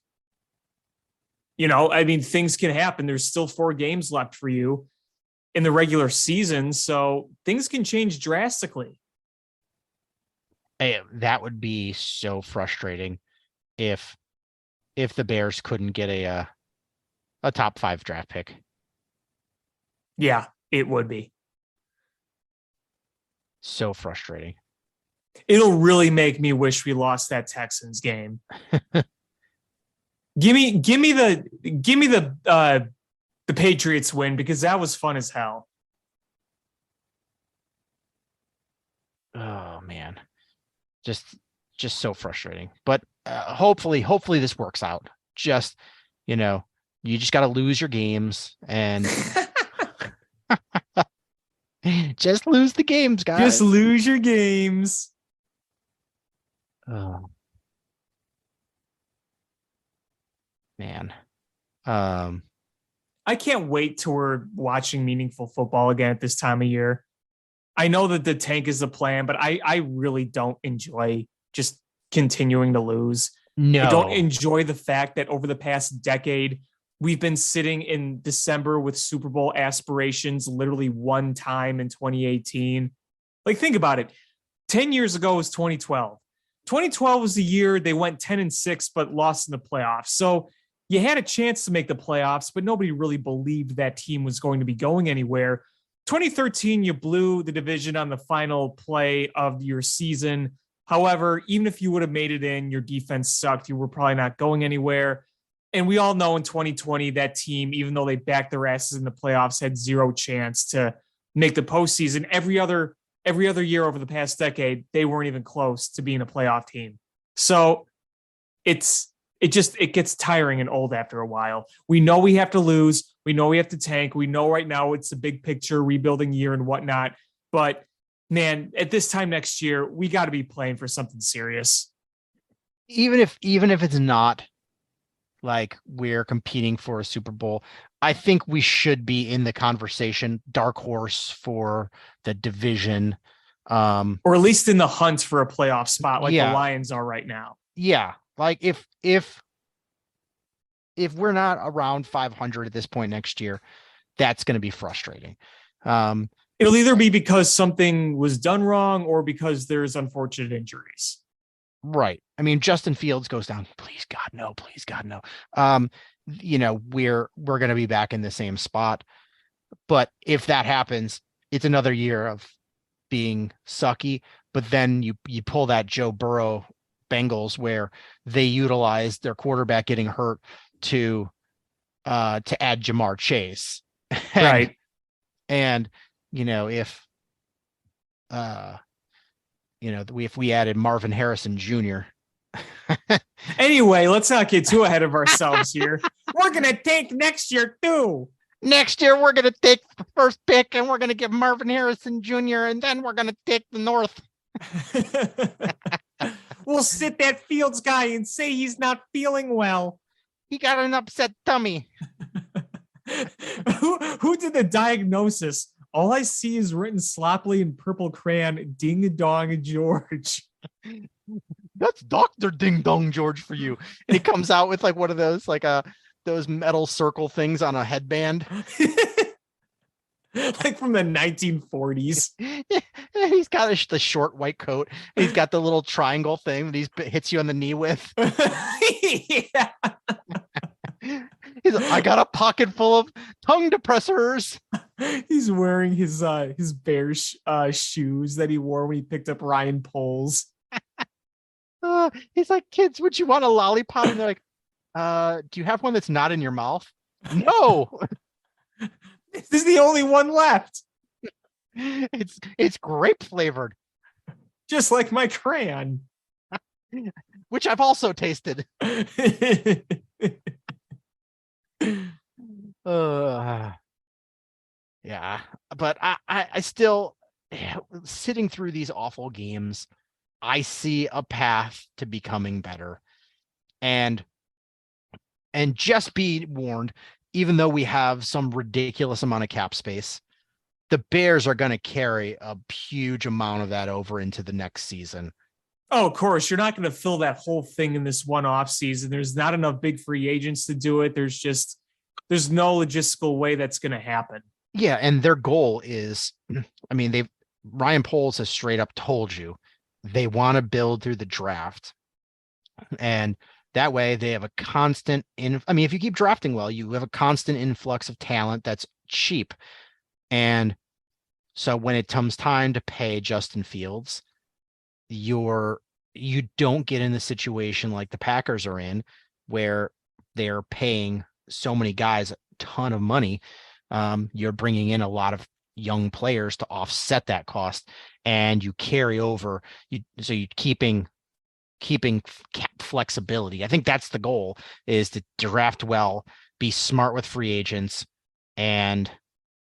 D: I mean, things can happen. There's still 4 games left for you in the regular season, so things can change drastically.
C: Hey, that would be so frustrating if the Bears couldn't get a top 5 draft pick.
D: Yeah, it would be.
C: So frustrating.
D: It'll really make me wish we lost that Texans game. Give me the Patriots win, because that was fun as hell.
C: Oh man, just so frustrating. But hopefully this works out. Just you just got to lose your games and just lose the games, guys.
D: Just lose your games.
C: Oh man.
D: I can't wait till we're watching meaningful football again at this time of year. I know that the tank is the plan, but I really don't enjoy just continuing to lose.
C: No.
D: I don't enjoy the fact that over the past decade, we've been sitting in December with Super Bowl aspirations literally one time in 2018. Like, think about it. 10 years ago was 2012. 2012 was the year they went 10-6, but lost in the playoffs. So you had a chance to make the playoffs, but nobody really believed that team was going to be going anywhere. 2013, you blew the division on the final play of your season. However, even if you would have made it in, your defense sucked. You were probably not going anywhere. And we all know in 2020, that team, even though they backed their asses in the playoffs, had zero chance to make the postseason. Every other year over the past decade, they weren't even close to being a playoff team. So it gets tiring and old after a while. We know we have to lose. We know we have to tank. We know right now it's a big picture rebuilding year and whatnot. But man, at this time next year, we got to be playing for something serious.
C: Even if it's not like we're competing for a Super Bowl, I think we should be in the conversation, dark horse for the division.
D: Or at least in the hunt for a playoff spot like the Lions are right now.
C: Yeah. Like if if we're not around 500 at this point next year, that's going to be frustrating.
D: It'll either be because something was done wrong or because there's unfortunate injuries.
C: Right. I mean, Justin Fields goes down. Please God, no, please God, no. We're going to be back in the same spot. But if that happens, it's another year of being sucky. But then you pull that Joe Burrow Bengals where they utilize their quarterback getting hurt to add Jamar Chase.
D: Right.
C: And if we added Marvin Harrison Jr.
D: Anyway, let's not get too ahead of ourselves here. We're going to tank next year too.
C: Next year, we're going to take the first pick and we're going to give Marvin Harrison Jr. and then we're going to take the North.
D: We'll sit that Fields guy and say he's not feeling well.
C: He got an upset tummy.
D: Who did the diagnosis? All I see is written sloppily in purple crayon, Ding Dong George.
C: That's Dr. Ding Dong George for you. And he comes out with like one of those, like those metal circle things on a headband.
D: Like from the 1940s.
C: He's got the short white coat. He's got the little triangle thing that he hits you on the knee with.
D: Yeah.
C: He's like, I got a pocket full of tongue depressors.
D: He's wearing his bear shoes that he wore when he picked up Ryan Poles.
C: He's like, kids, would you want a lollipop? And they're like, do you have one that's not in your mouth? No.
D: This is the only one left.
C: It's grape flavored.
D: Just like my crayon.
C: Which I've also tasted. Yeah, but I still, sitting through these awful games, I see a path to becoming better. And just be warned, even though we have some ridiculous amount of cap space, the Bears are going to carry a huge amount of that over into the next season.
D: Oh, of course, you're not going to fill that whole thing in this one off season. There's not enough big free agents to do it. There's no logistical way that's going to happen.
C: Yeah, and their goal is, I mean, Ryan Poles has straight up told you they want to build through the draft. And that way they have a constant if you keep drafting well, you have a constant influx of talent that's cheap. And so when it comes time to pay Justin Fields, you don't get in the situation like the Packers are in, where they're paying so many guys a ton of money. You're bringing in a lot of young players to offset that cost, and you carry over. So you're keeping cap flexibility. I think that's the goal, is to draft well, be smart with free agents, and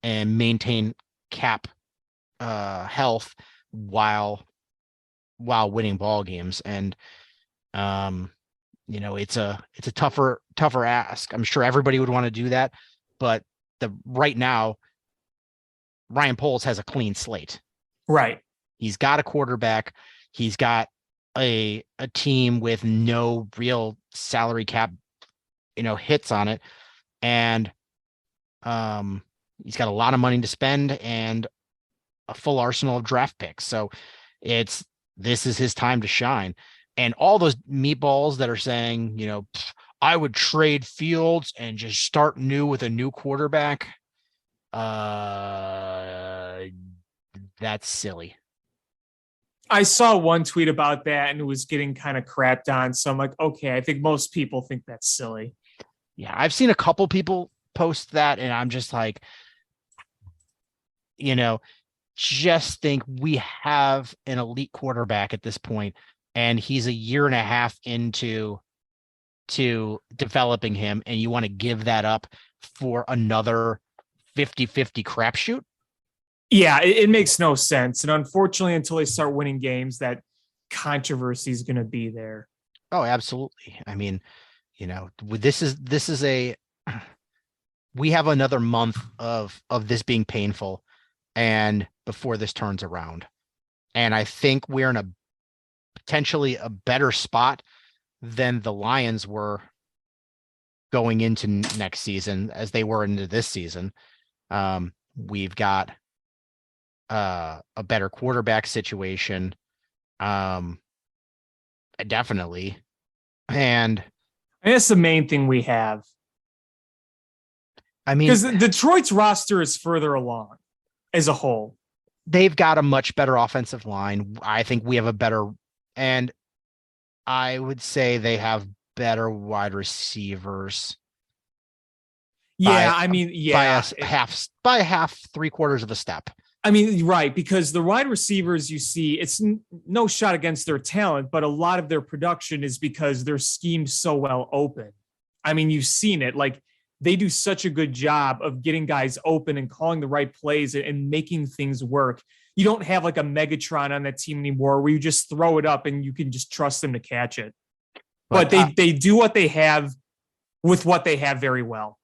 C: maintain cap health while winning ball games. And it's a tougher ask. I'm sure everybody would want to do that, but right now Ryan Poles has a clean slate.
D: Right.
C: He's got a quarterback. He's got a team with no real salary cap, hits on it. And he's got a lot of money to spend and a full arsenal of draft picks. So this is his time to shine. And all those meatballs that are saying, I would trade Fields and just start new with a new quarterback. That's silly.
D: I saw one tweet about that and it was getting kind of crapped on. So I'm like, okay, I think most people think that's silly.
C: Yeah, I've seen a couple people post that, and I'm just like, just think we have an elite quarterback at this point, and he's a year and a half into developing him, and you want to give that up for another 50-50 crapshoot?
D: Yeah, it makes no sense. And unfortunately, until they start winning games, that controversy is going to be there.
C: Oh, absolutely. I mean, we have another month of this being painful, and before this turns around. And I think we're in potentially a better spot than the Lions were going into next season as they were into this season. We've got a better quarterback situation. Definitely. And
D: that's the main thing we have.
C: I mean,
D: because Detroit's roster is further along as a whole.
C: They've got a much better offensive line. I think we have a better, and I would say they have better wide receivers.
D: Yeah,
C: By half, 3/4 of a step.
D: I mean, right, because the wide receivers you see, it's no shot against their talent, but a lot of their production is because they're schemed so well open. I mean, you've seen it. Like, they do such a good job of getting guys open and calling the right plays and making things work. You don't have like a Megatron on that team anymore where you just throw it up and you can just trust them to catch it. But they do what they have with what they have very well.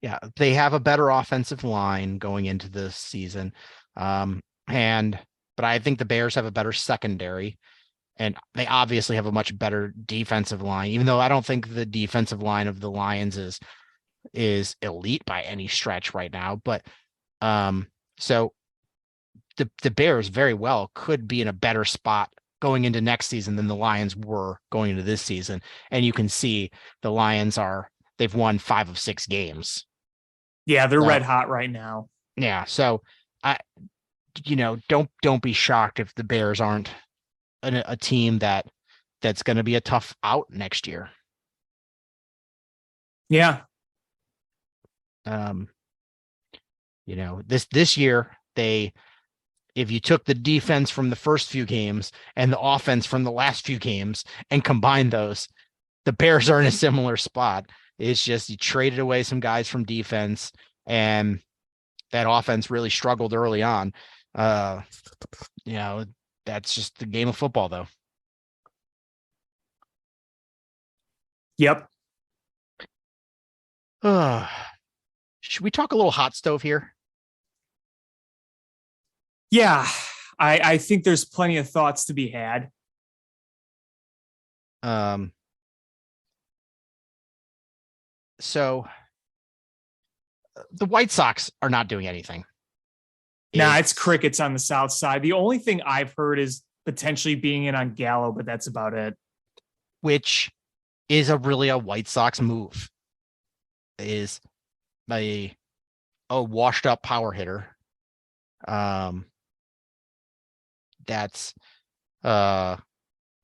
C: Yeah, they have a better offensive line going into this season. But I think the Bears have a better secondary, and they obviously have a much better defensive line, even though I don't think the defensive line of the Lions is elite by any stretch right now. But so the Bears very well could be in a better spot going into next season than the Lions were going into this season. And you can see the Lions they've won 5 of 6 games.
D: Yeah, they're red hot right now.
C: Yeah, so don't be shocked if the Bears aren't a team that's going to be a tough out next year.
D: Yeah.
C: This year if you took the defense from the first few games and the offense from the last few games and combined those, the Bears are in a similar spot. It's just you traded away some guys from defense, and that offense really struggled early on. That's just the game of football, though.
D: Yep.
C: Should we talk a little hot stove here?
D: Yeah, I think there's plenty of thoughts to be had.
C: So the White Sox are not doing anything.
D: It's crickets on the south side. The only thing I've heard is potentially being in on Gallo, but that's about it.
C: Which is really a White Sox move. Is a washed up power hitter. That's I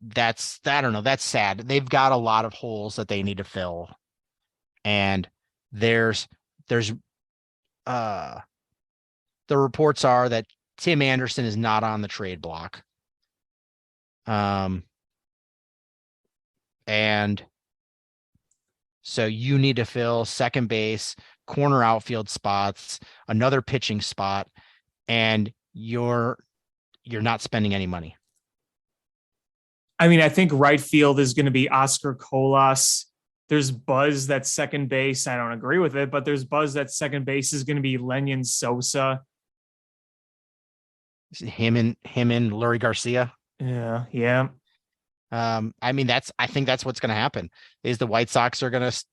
C: don't know. That's sad. They've got a lot of holes that they need to fill. And there's the reports are that Tim Anderson is not on the trade block. And so you need to fill second base, corner outfield spots, another pitching spot, and you're not spending any money.
D: I mean, I think right field is going to be Oscar Colas. There's buzz that second base. I don't agree with it, but there's buzz that second base is going to be Lenyon Sosa.
C: Him and Lurie Garcia.
D: Yeah.
C: I think that's what's going to happen is the White Sox are going to,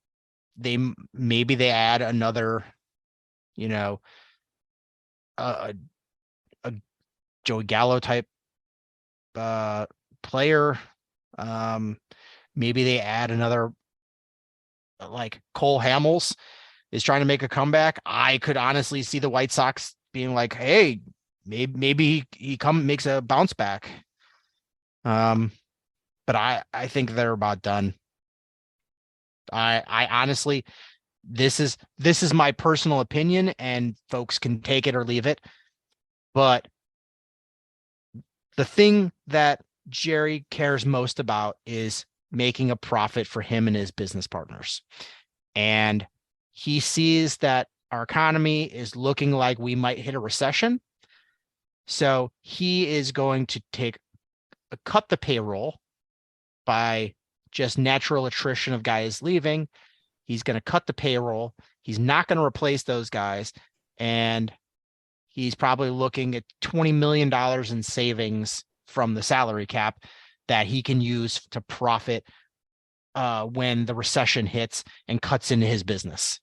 C: they add another, a Joey Gallo type, player. Maybe they add another, like Cole Hamels is trying to make a comeback. I could honestly see the White Sox being like, hey, maybe he makes a bounce back. But I think they're about done. I honestly, this is my personal opinion, and folks can take it or leave it. But the thing that Jerry cares most about is making a profit for him and his business partners. And he sees that our economy is looking like we might hit a recession. So he is going to cut the payroll by just natural attrition of guys leaving. He's going to cut the payroll. He's not going to replace those guys. And he's probably looking at $20 million in savings from the salary cap that he can use to profit when the recession hits and cuts into his business.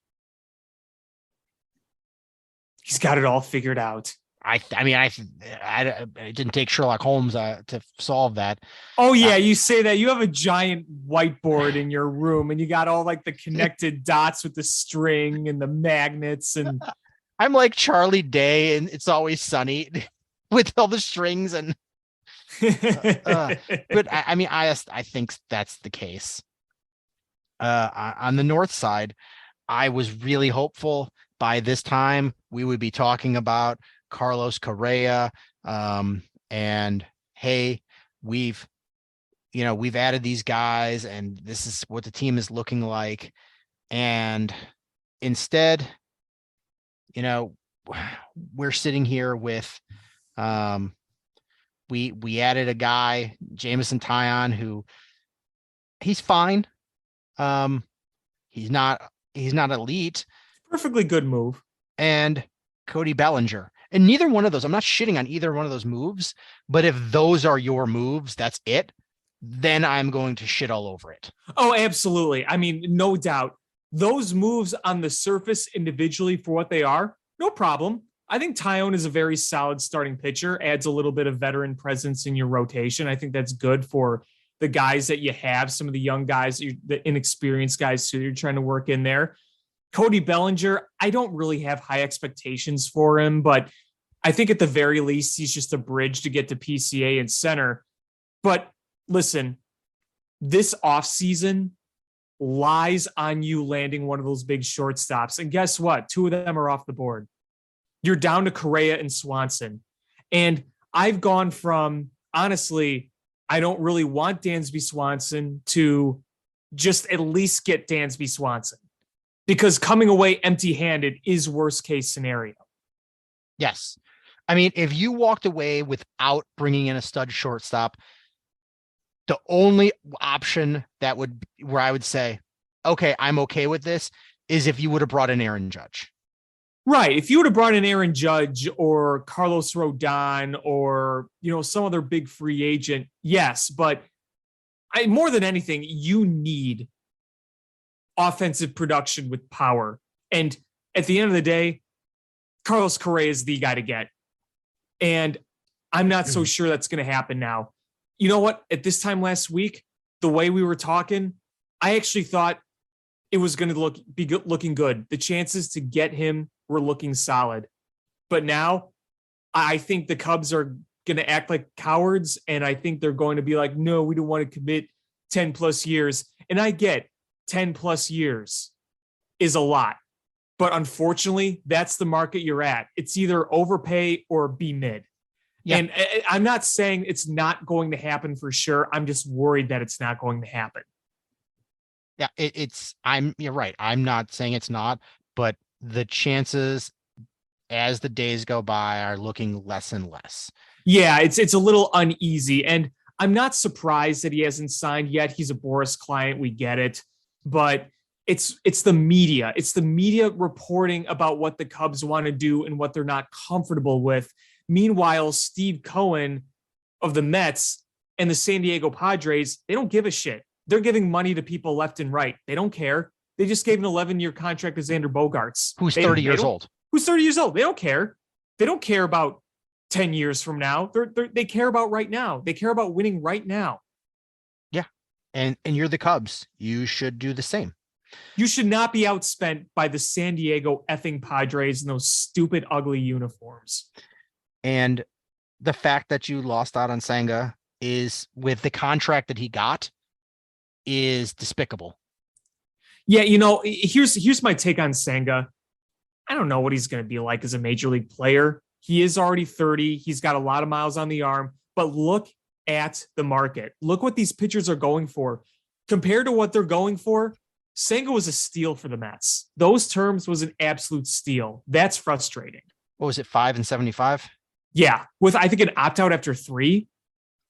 D: He's got it all figured out.
C: I it didn't take Sherlock Holmes to solve that.
D: Oh yeah, you say that. You have a giant whiteboard in your room, and you got all like the connected dots with the string and the magnets. And
C: I'm like Charlie Day, and It's Always Sunny, with all the strings and. But I think that's the case. On the north side, I was really hopeful by this time we would be talking about Carlos Correa, and hey, we've added these guys, and this is what the team is looking like. And instead, we're sitting here with, we added a guy, Jamison Tyon, who he's fine. He's not elite.
D: Perfectly good move.
C: And Cody Bellinger. And neither one of those, I'm not shitting on either one of those moves, but if those are your moves, that's it, then I'm going to shit all over it.
D: Oh, absolutely. I mean, no doubt. Those moves on the surface individually for what they are, no problem. I think Tyon is a very solid starting pitcher, adds a little bit of veteran presence in your rotation. I think that's good for the guys that you have, some of the young guys, the inexperienced guys who you're trying to work in there. Cody Bellinger, I don't really have high expectations for him, but I think at the very least, he's just a bridge to get to PCA and center. But listen, this offseason lies on you landing one of those big shortstops. And guess what? 2 of them are off the board. You're down to Correa and Swanson. And I've gone from, honestly, I don't really want Dansby Swanson to just at least get Dansby Swanson. Because coming away empty-handed is worst case scenario.
C: Yes. I mean, if you walked away without bringing in a stud shortstop, the only option where I would say, okay, I'm okay with this, is if you would have brought in Aaron Judge.
D: Right. If you would have brought in Aaron Judge or Carlos Rodon or, some other big free agent, yes. But more than anything, you need offensive production with power. And at the end of the day, Carlos Correa is the guy to get. And I'm not so sure that's going to happen now. You know what? At this time last week, the way we were talking, I actually thought it was going to be looking good. The chances to get him were looking solid. But now I think the Cubs are going to act like cowards. And I think they're going to be like, no, we don't want to commit 10 plus years. And I get 10 plus years is a lot. But unfortunately, that's the market you're at. It's either overpay or be mid. Yeah. And I'm not saying it's not going to happen for sure. I'm just worried that it's not going to happen.
C: Yeah, you're right. I'm not saying it's not, but the chances as the days go by are looking less and less.
D: Yeah, it's a little uneasy. And I'm not surprised that he hasn't signed yet. He's a Boris client. We get it. But it's the media. It's the media reporting about what the Cubs want to do and what they're not comfortable with. Meanwhile, Steve Cohen of the Mets and the San Diego Padres, they don't give a shit. They're giving money to people left and right. They don't care. They just gave an 11-year contract to Xander Bogaerts.
C: Who's 30 years old.
D: Who's 30 years old. They don't care. They don't care about 10 years from now. They care about right now. They care about winning right now.
C: Yeah. And you're the Cubs. You should do the same.
D: You should not be outspent by the San Diego effing Padres in those stupid, ugly uniforms.
C: And the fact that you lost out on Senga is, with the contract that he got, is despicable.
D: Yeah, here's my take on Senga. I don't know what he's going to be like as a major league player. He is already 30. He's got a lot of miles on the arm. But look at the market. Look what these pitchers are going for. Compared to what they're going for, Senga was a steal for the Mets. Those terms was an absolute steal. That's frustrating.
C: What was it, 5 and 75?
D: Yeah, with I think an opt-out after 3.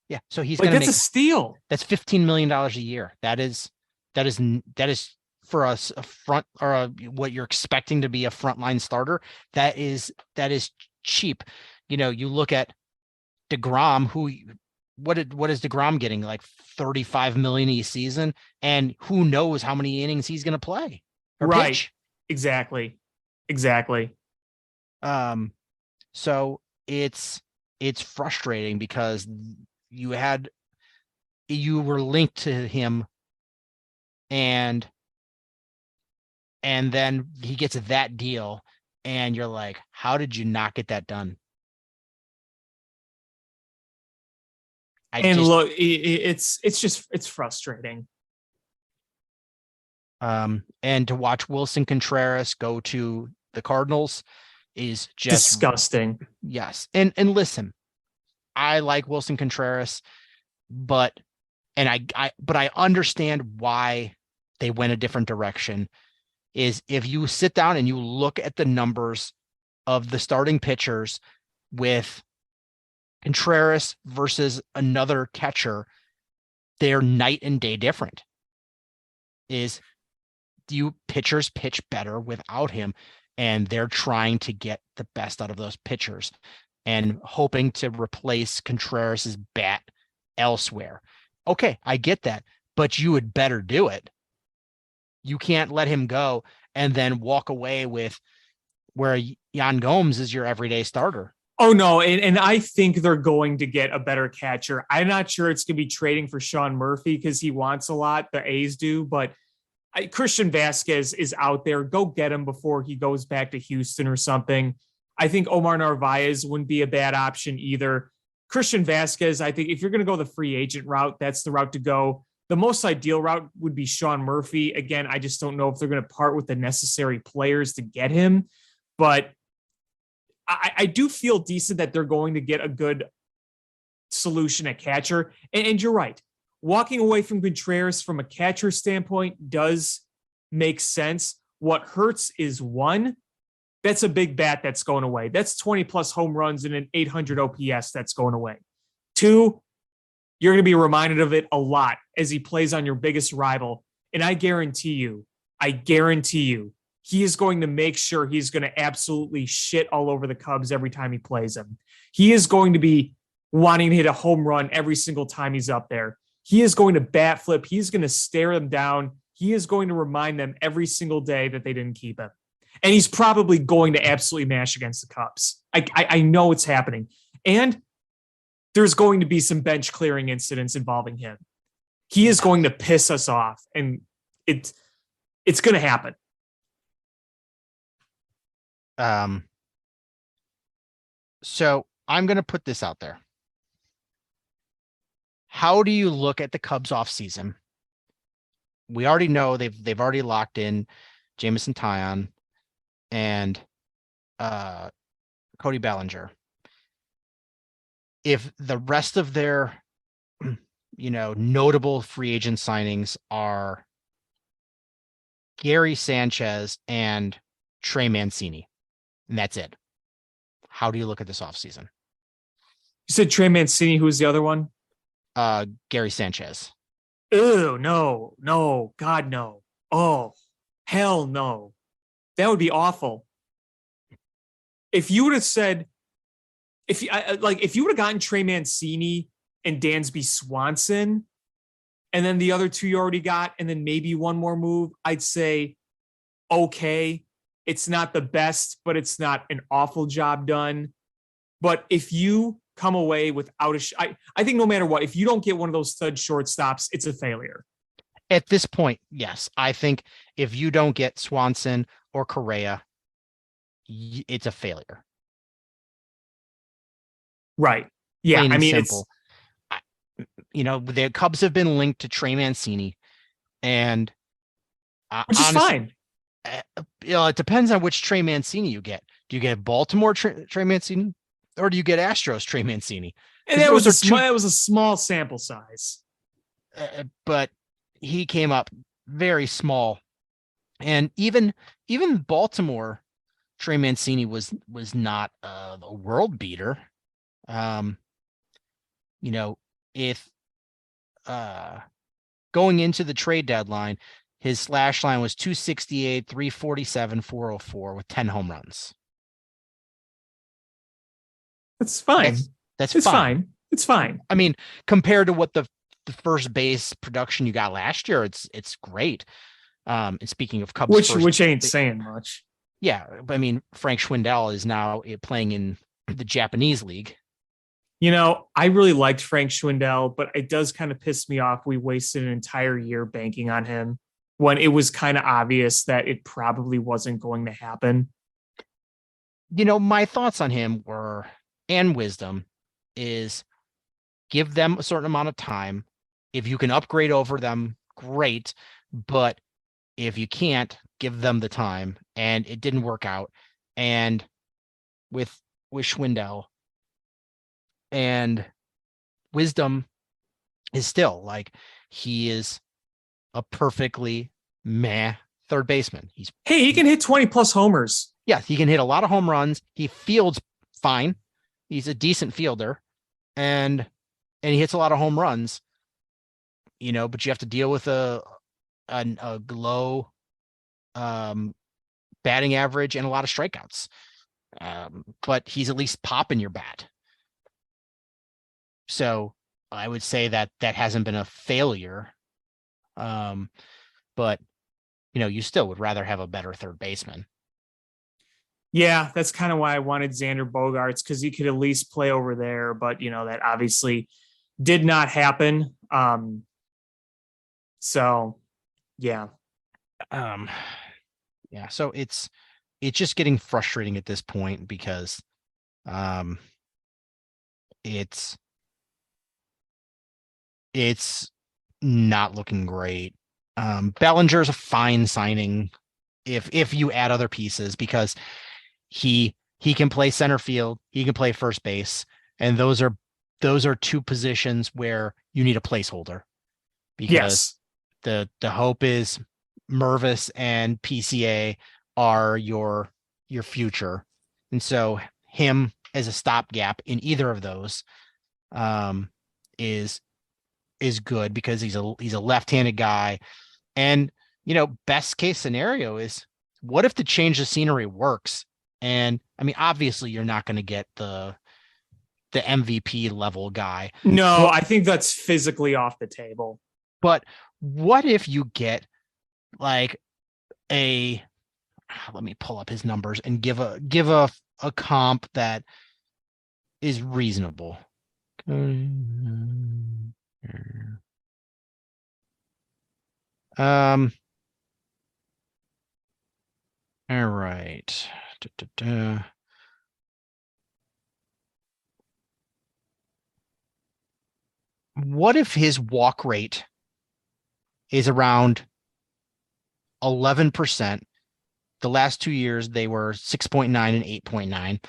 C: Yeah, so he's
D: like, that's a steal.
C: That's $15 million a year. That is for us a front, or what you're expecting to be a frontline starter. That is cheap. You look at DeGrom, who what is DeGrom getting? Like 35 million a season, and who knows how many innings he's going to play or
D: Right.
C: pitch.
D: Exactly.
C: So it's frustrating because you were linked to him, and then he gets that deal, and you're like, how did you not get that done?
D: Look, it's frustrating.
C: And to watch Wilson Contreras go to the Cardinals is just
D: disgusting.
C: Yes. And listen, I like Wilson Contreras, but I understand why they went a different direction. Is if you sit down and you look at the numbers of the starting pitchers with Contreras versus another catcher, they're night and day different. Is you pitchers pitch better without him, and they're trying to get the best out of those pitchers and hoping to replace Contreras's bat elsewhere. Okay, I get that, but you would better do it. You can't let him go and then walk away with where Yan Gomes is your everyday starter.
D: Oh, no, and I think they're going to get a better catcher. I'm not sure it's going to be trading for Sean Murphy because he wants a lot, the A's do, but Christian Vasquez is out there. Go get him before he goes back to Houston or something. I think Omar Narvaez wouldn't be a bad option either. Christian Vasquez, I think if you're going to go the free agent route, that's the route to go. The most ideal route would be Sean Murphy. Again, I just don't know if they're going to part with the necessary players to get him, but I do feel decent that they're going to get a good solution at catcher. And you're right. Walking away from Contreras from a catcher standpoint does make sense. What hurts is one, that's a big bat that's going away. That's 20 plus home runs and an 800 OPS that's going away. Two, you're going to be reminded of it a lot as he plays on your biggest rival. And I guarantee you, he is going to make sure he's going to absolutely shit all over the Cubs every time he plays them. He is going to be wanting to hit a home run every single time he's up there. He is going to bat flip. He's going to stare them down. He is going to remind them every single day that they didn't keep him. And he's probably going to absolutely mash against the Cubs. I know it's happening. And there's going to be some bench clearing incidents involving him. He is going to piss us off. And it's going to happen.
C: So I'm going to put this out there. How do you look at the Cubs offseason? We already know they've already locked in Jameson Taillon and Cody Bellinger. If the rest of their notable free agent signings are Gary Sanchez and Trey Mancini, and that's it, how do you look at this offseason?
D: You said Trey Mancini. Who's the other one?
C: Gary Sanchez.
D: Oh, no, God, no. Oh, hell no. That would be awful. If you would have said, if you would have gotten Trey Mancini and Dansby Swanson, and then the other two you already got, and then maybe one more move, I'd say, okay, it's not the best, but it's not an awful job done. But if you come away without I think no matter what, if you don't get one of those stud shortstops, it's a failure.
C: At this point, yes. I think if you don't get Swanson or Correa, it's a failure.
D: Right. Yeah.
C: Plain
D: I mean,
C: simple. The Cubs have been linked to Trey Mancini, and
D: which is fine.
C: It depends on which Trey Mancini you get. Do you get Baltimore Trey Mancini, or do you get Astros Trey Mancini?
D: And that was a small sample size.
C: But he came up very small, and even Baltimore Trey Mancini was not a world beater. If going into the trade deadline, his slash line was 268, 347, 404 with 10 home runs.
D: That's fine.
C: That's fine.
D: It's fine.
C: I mean, compared to what the first base production you got last year, it's great. And speaking of Cubs,
D: Which ain't saying much.
C: Yeah, but I mean, Frank Schwindel is now playing in the Japanese league.
D: I really liked Frank Schwindel, but it does kind of piss me off. We wasted an entire year banking on him when it was kind of obvious that it probably wasn't going to happen.
C: My thoughts on him were, and wisdom is, give them a certain amount of time. If you can upgrade over them, great. But if you can't, give them the time. And it didn't work out. And with Schwindel, and wisdom is still like, he is a perfectly meh third baseman.
D: He can hit 20 plus homers.
C: Yeah, he can hit a lot of home runs. He fields fine. He's a decent fielder, and he hits a lot of home runs. But you have to deal with a low batting average and a lot of strikeouts. But he's at least popping your bat. So I would say that hasn't been a failure. But you still would rather have a better third baseman.
D: Yeah, that's kind of why I wanted Xander Bogaerts, because he could at least play over there. But that obviously did not happen. So yeah.
C: Yeah. So it's just getting frustrating at this point because it's not looking great. Bellinger's a fine signing if you add other pieces, because he can play center field, he can play first base, and those are two positions where you need a placeholder, because the hope is Mervis and PCA are your future, and so him as a stopgap in either of those is good, because he's a left-handed guy. And best case scenario is, what if the change of scenery works? And I mean, obviously you're not going to get the MVP level guy.
D: No, I think that's physically off the table.
C: But what if you get like let me pull up his numbers and give a comp that is reasonable. All right. What if his walk rate is around 11%? The last 2 years, they were 6.9 and 8.9.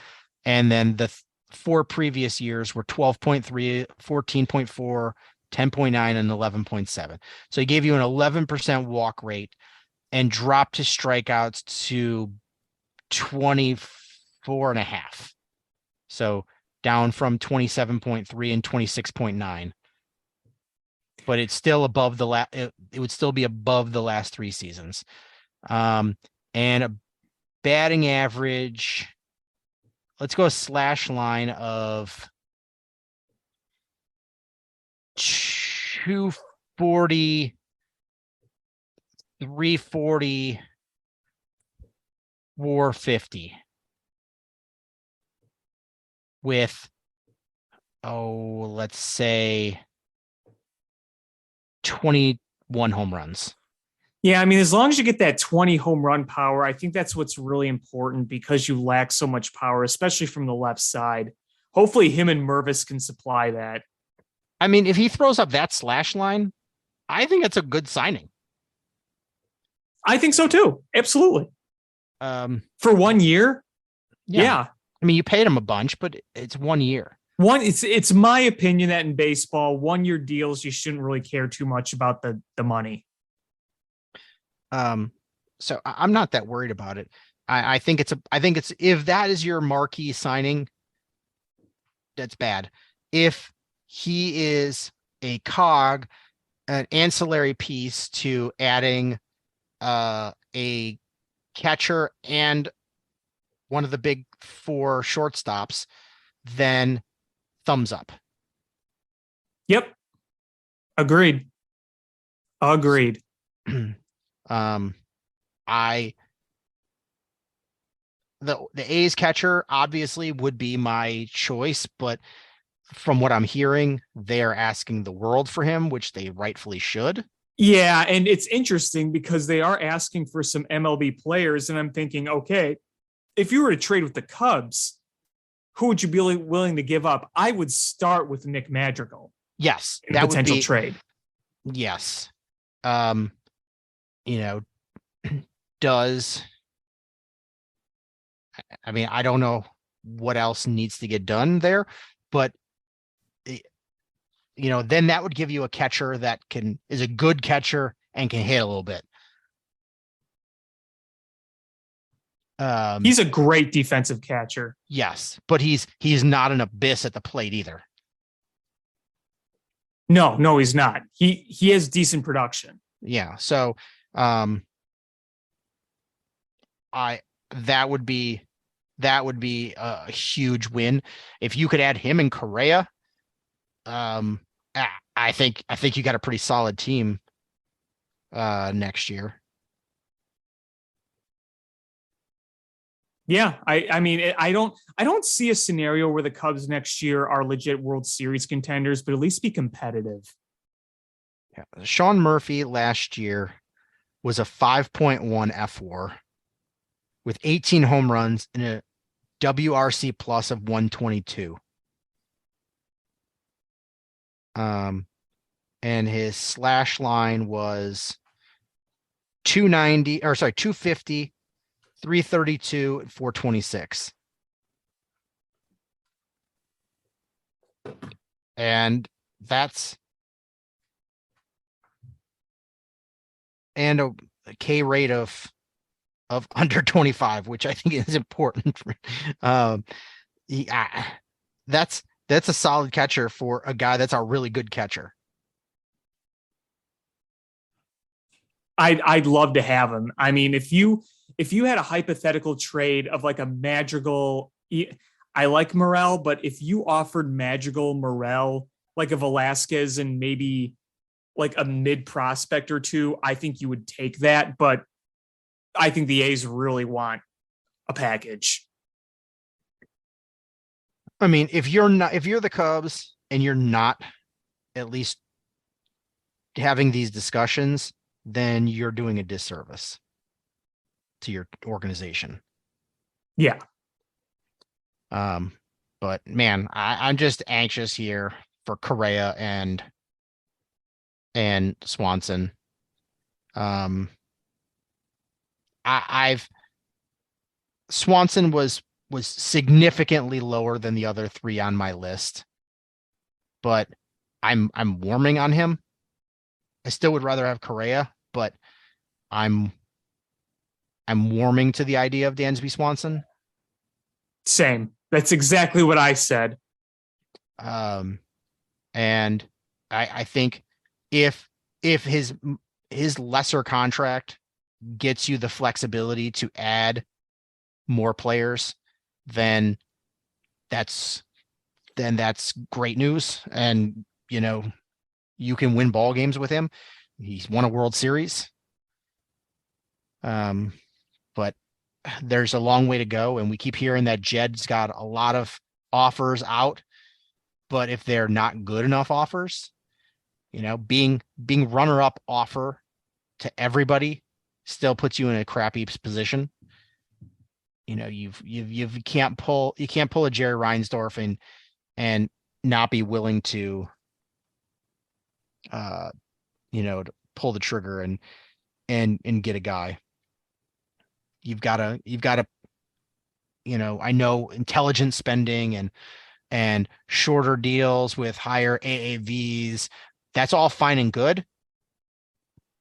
C: And then the 4 previous years were 12.3, 14.4, 10.9, and 11.7. So he gave you an 11% walk rate and dropped his strikeouts to 24.5. So down from 27.3 and 26.9. But it's still above it would still be above the last 3 seasons. And a batting average, let's go a slash line of 240, 340, 450 with, let's say 21 home runs.
D: Yeah, I mean, as long as you get that 20 home run power, I think that's what's really important, because you lack so much power, especially from the left side. Hopefully him and Mervis can supply that.
C: I mean, if he throws up that slash line, I think it's a good signing.
D: I think so too. Absolutely. For 1 year. Yeah.
C: I mean, you paid him a bunch, but it's 1 year.
D: It's my opinion that in baseball, 1 year deals, you shouldn't really care too much about the money.
C: So I'm not that worried about it. I think it's if that is your marquee signing, that's bad. If he is a cog, an ancillary piece to adding a catcher and one of the big 4 shortstops, then thumbs up.
D: Yep. Agreed.
C: I the A's catcher obviously would be my choice, but from what I'm hearing, they're asking the world for him, which they rightfully should.
D: Yeah, and it's interesting because they are asking for some MLB players, and I'm thinking, okay, if you were to trade with the Cubs, who would you be willing to give up? I would start with Nick Madrigal.
C: Yes,
D: in a potential trade.
C: Yes. You know, does I mean, I don't know what else needs to get done there, but then that would give you a catcher that is a good catcher and can hit a little bit.
D: He's a great defensive catcher.
C: Yes, but he's not an abyss at the plate either.
D: No, he's not. He has decent production.
C: Yeah, so that would be a huge win if you could add him and Correa. I think you got a pretty solid team next year.
D: Yeah, I mean, I don't see a scenario where the Cubs next year are legit World Series contenders, but at least be competitive.
C: Yeah. Sean Murphy last year was a 5.1 F4 with 18 home runs and a WRC plus of 122. And his slash line was 250, 332, and 426. And that's a K rate of under 25, which I think is important. That's a solid catcher for a guy that's a really good catcher.
D: I'd love to have him. I mean, if you had a hypothetical trade of like a Madrigal, I like Morel, but if you offered Madrigal, Morel, like a Velasquez and maybe like a mid prospect or two, I think you would take that. But I think the A's really want a package.
C: I mean, if you're the Cubs and you're not at least having these discussions, then you're doing a disservice to your organization.
D: Yeah.
C: But man, I'm just anxious here for Correa and Swanson. Swanson was significantly lower than the other three on my list, but I'm warming on him. I still would rather have Correa, but I'm warming to the idea of Dansby Swanson.
D: Same. That's exactly what I said.
C: And I think if his lesser contract gets you the flexibility to add more players, then that's great news. And you can win ball games with him. He's won a World Series. But there's a long way to go. And we keep hearing that Jed's got a lot of offers out, but if they're not good enough offers, being runner-up offer to everybody still puts you in a crappy position. You can't pull a Jerry Reinsdorf and not be willing to to pull the trigger and get a guy. You've got to I know intelligent spending and shorter deals with higher AAVs, that's all fine and good.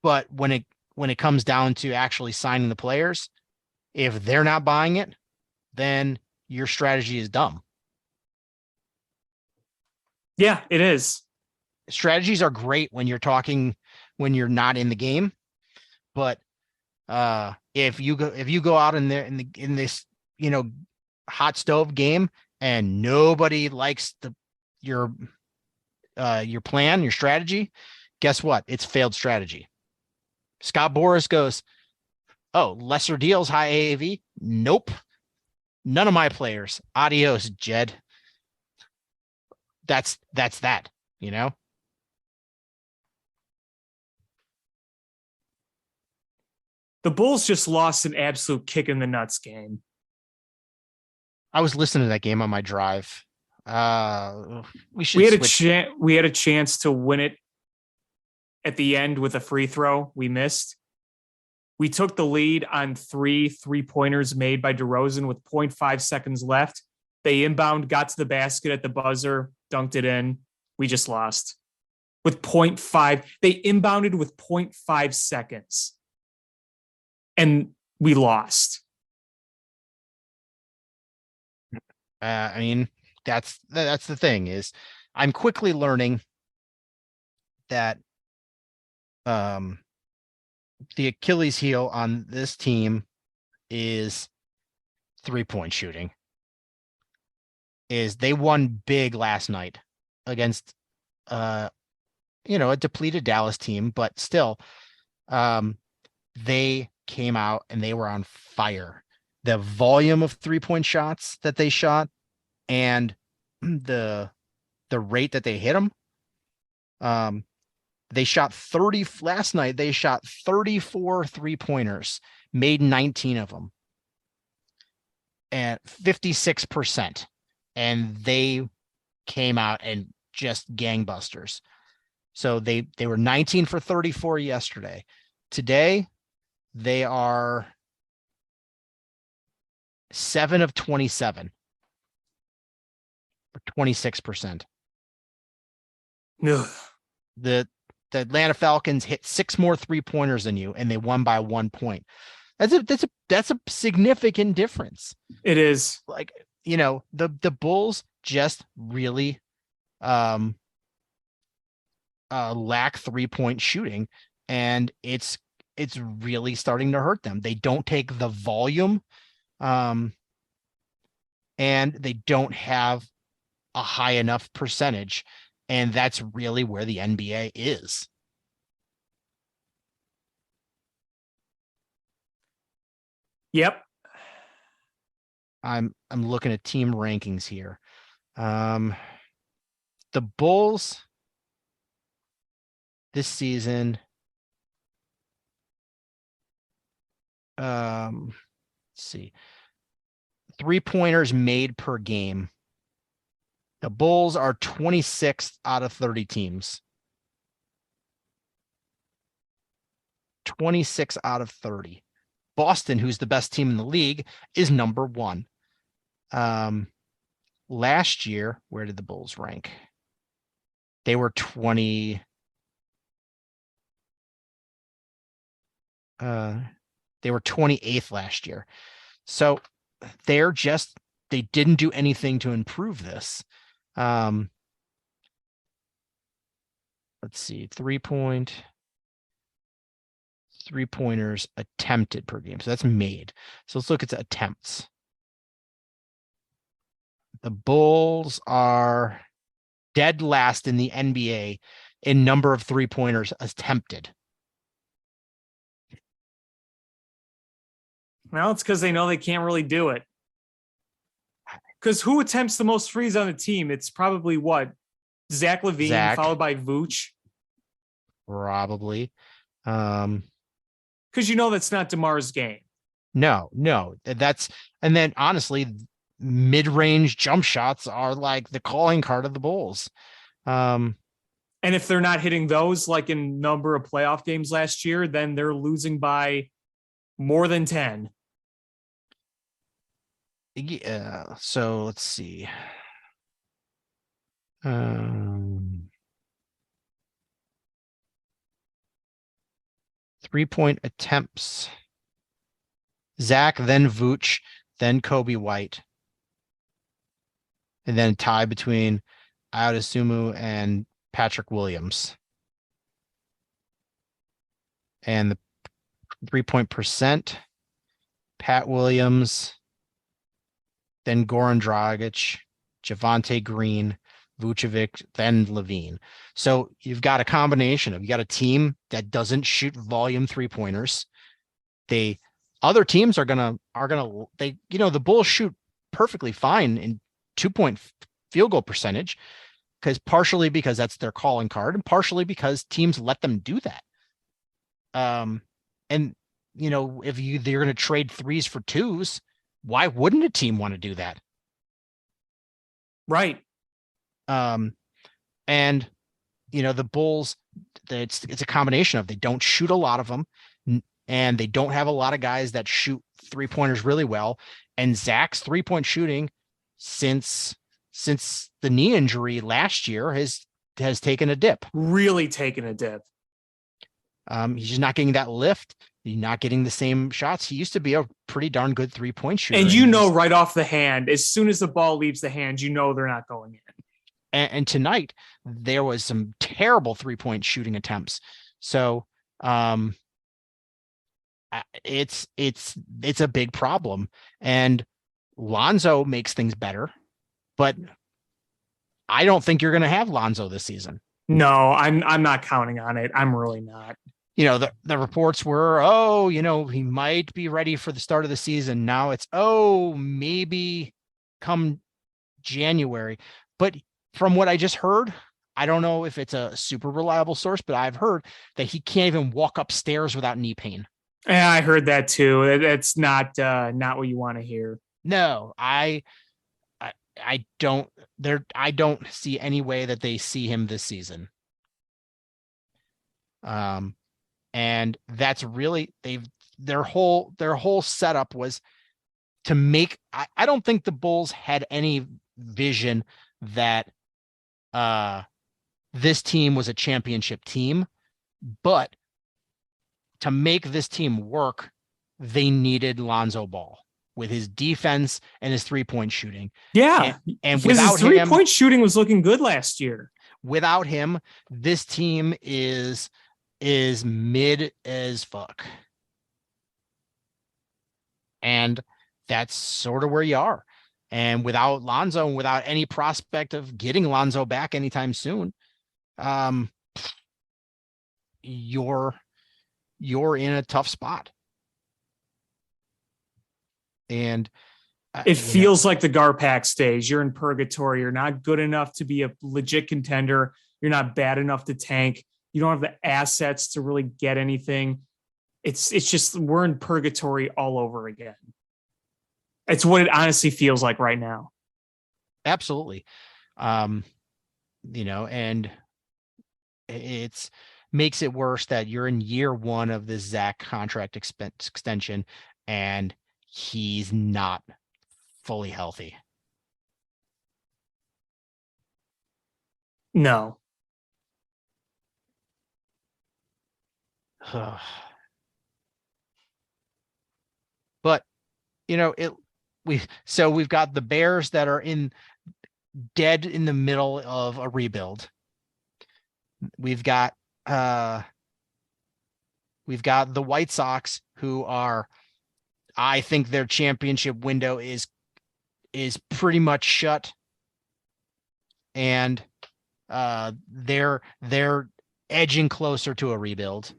C: But when it comes down to actually signing the players, if they're not buying it, then your strategy is dumb.
D: Yeah, it is.
C: Strategies are great when when you're not in the game, but if you go out in this hot stove game and nobody likes your your plan, your strategy, guess what? It's failed strategy. Scott Boras goes, oh, lesser deals, high AAV? Nope. None of my players. Adios, Jed. That's that, you know?
D: The Bulls just lost an absolute kick in the nuts game.
C: I was listening to that game on my drive. We should
D: We had
C: switch.
D: we had a chance to win it at the end with a free throw we missed. We took the lead on 3-pointers made by DeRozan with 0.5 seconds left. They inbound, got to the basket at the buzzer, dunked it in. We just lost with 0.5. They inbounded with 0.5 seconds. And we lost.
C: I mean, that's the thing is I'm quickly learning that the Achilles heel on this team is 3-point shooting. Is they won big last night against a depleted Dallas team, but still they came out and they were on fire. The volume of 3-point shots that they shot and the rate that they hit them. They shot 30 last night. They shot 34 3-pointers, made 19 of them at 56%. And they came out and just gangbusters. So they were 19 for 34 yesterday. Today, they are 7 of 27 for 26%.
D: Ugh.
C: The Atlanta Falcons hit 6 more 3-pointers than you, and they won by 1 point. That's a significant difference.
D: It is.
C: Like, the Bulls just really lack 3-point shooting, and it's really starting to hurt them. They don't take the volume, and they don't have a high enough percentage, and that's really where the NBA is.
D: Yep.
C: I'm looking at team rankings here. The Bulls this season, let's see, 3-pointers made per game. The Bulls are 26th out of 30 teams. 26 out of 30. Boston, who's the best team in the league, is number 1. Last year, where did the Bulls rank? They were 20. They were 28th last year. So they didn't do anything to improve this. Let's see, 3-pointers attempted per game. So that's made. So let's look at the attempts. The Bulls are dead last in the NBA in number of 3-pointers attempted.
D: Well, it's because they know they can't really do it. Because who attempts the most threes on the team? It's probably what? Zach LaVine, followed by Vooch.
C: Probably.
D: Because that's not DeMar's game.
C: No. And then honestly, mid-range jump shots are like the calling card of the Bulls.
D: And if they're not hitting those, like in number of playoff games last year, then they're losing by more than 10.
C: Yeah. So let's see. 3-point attempts. Zach, then Vooch, then Kobe White. And then tie between Adesumu and Patrick Williams. And the 3-point percent, Pat Williams, then Goran Dragic, Javonte Green, Vucevic, then Levine. So you've got a combination of, you got a team that doesn't shoot volume 3-pointers. Other teams are gonna the Bulls shoot perfectly fine in 2-point field goal percentage, partially because that's their calling card, and partially because teams let them do that. And if they're going to trade threes for twos, why wouldn't a team want to do that?
D: Right.
C: And the Bulls, it's a combination of, they don't shoot a lot of them, and they don't have a lot of guys that shoot 3-pointers really well. And Zach's 3-point shooting since the knee injury last year has taken a dip.
D: Really taken a dip.
C: He's just not getting that lift. He's not getting the same shots. He used to be a pretty darn good 3-point shooter.
D: And right off the hand, as soon as the ball leaves the hand, they're not going in.
C: And tonight there was some terrible 3-point shooting attempts. So it's a big problem. And Lonzo makes things better, but I don't think you're going to have Lonzo this season.
D: No, I'm not counting on it. I'm really not.
C: The reports were, he might be ready for the start of the season. Now it's, maybe come January. But from what I just heard, I don't know if it's a super reliable source, but I've heard that he can't even walk upstairs without knee pain.
D: Yeah, I heard that too. That's not what you want to hear.
C: No, I don't see any way that they see him this season. And that's really, their whole setup was to make, I don't think the Bulls had any vision that this team was a championship team, but to make this team work, they needed Lonzo Ball with his defense and his 3-point shooting.
D: Yeah.
C: And without
D: his 3-point shooting was looking good last year.
C: Without him, this team is mid as fuck. And that's sort of where you are. And without Lonzo, and without any prospect of getting Lonzo back anytime soon, you're in a tough spot. And
D: it feels like the Garpax stage. You're in purgatory. You're not good enough to be a legit contender. You're not bad enough to tank. You don't have the assets to really get anything. It's just, we're in purgatory all over again. It's what it honestly feels like right now.
C: Absolutely. And it's makes it worse that you're in year one of this Zach contract extension, and he's not fully healthy.
D: No.
C: But we've got the Bears that are dead in the middle of a rebuild. We've got the White Sox, who are, I think their championship window is pretty much shut, and they're edging closer to a rebuild.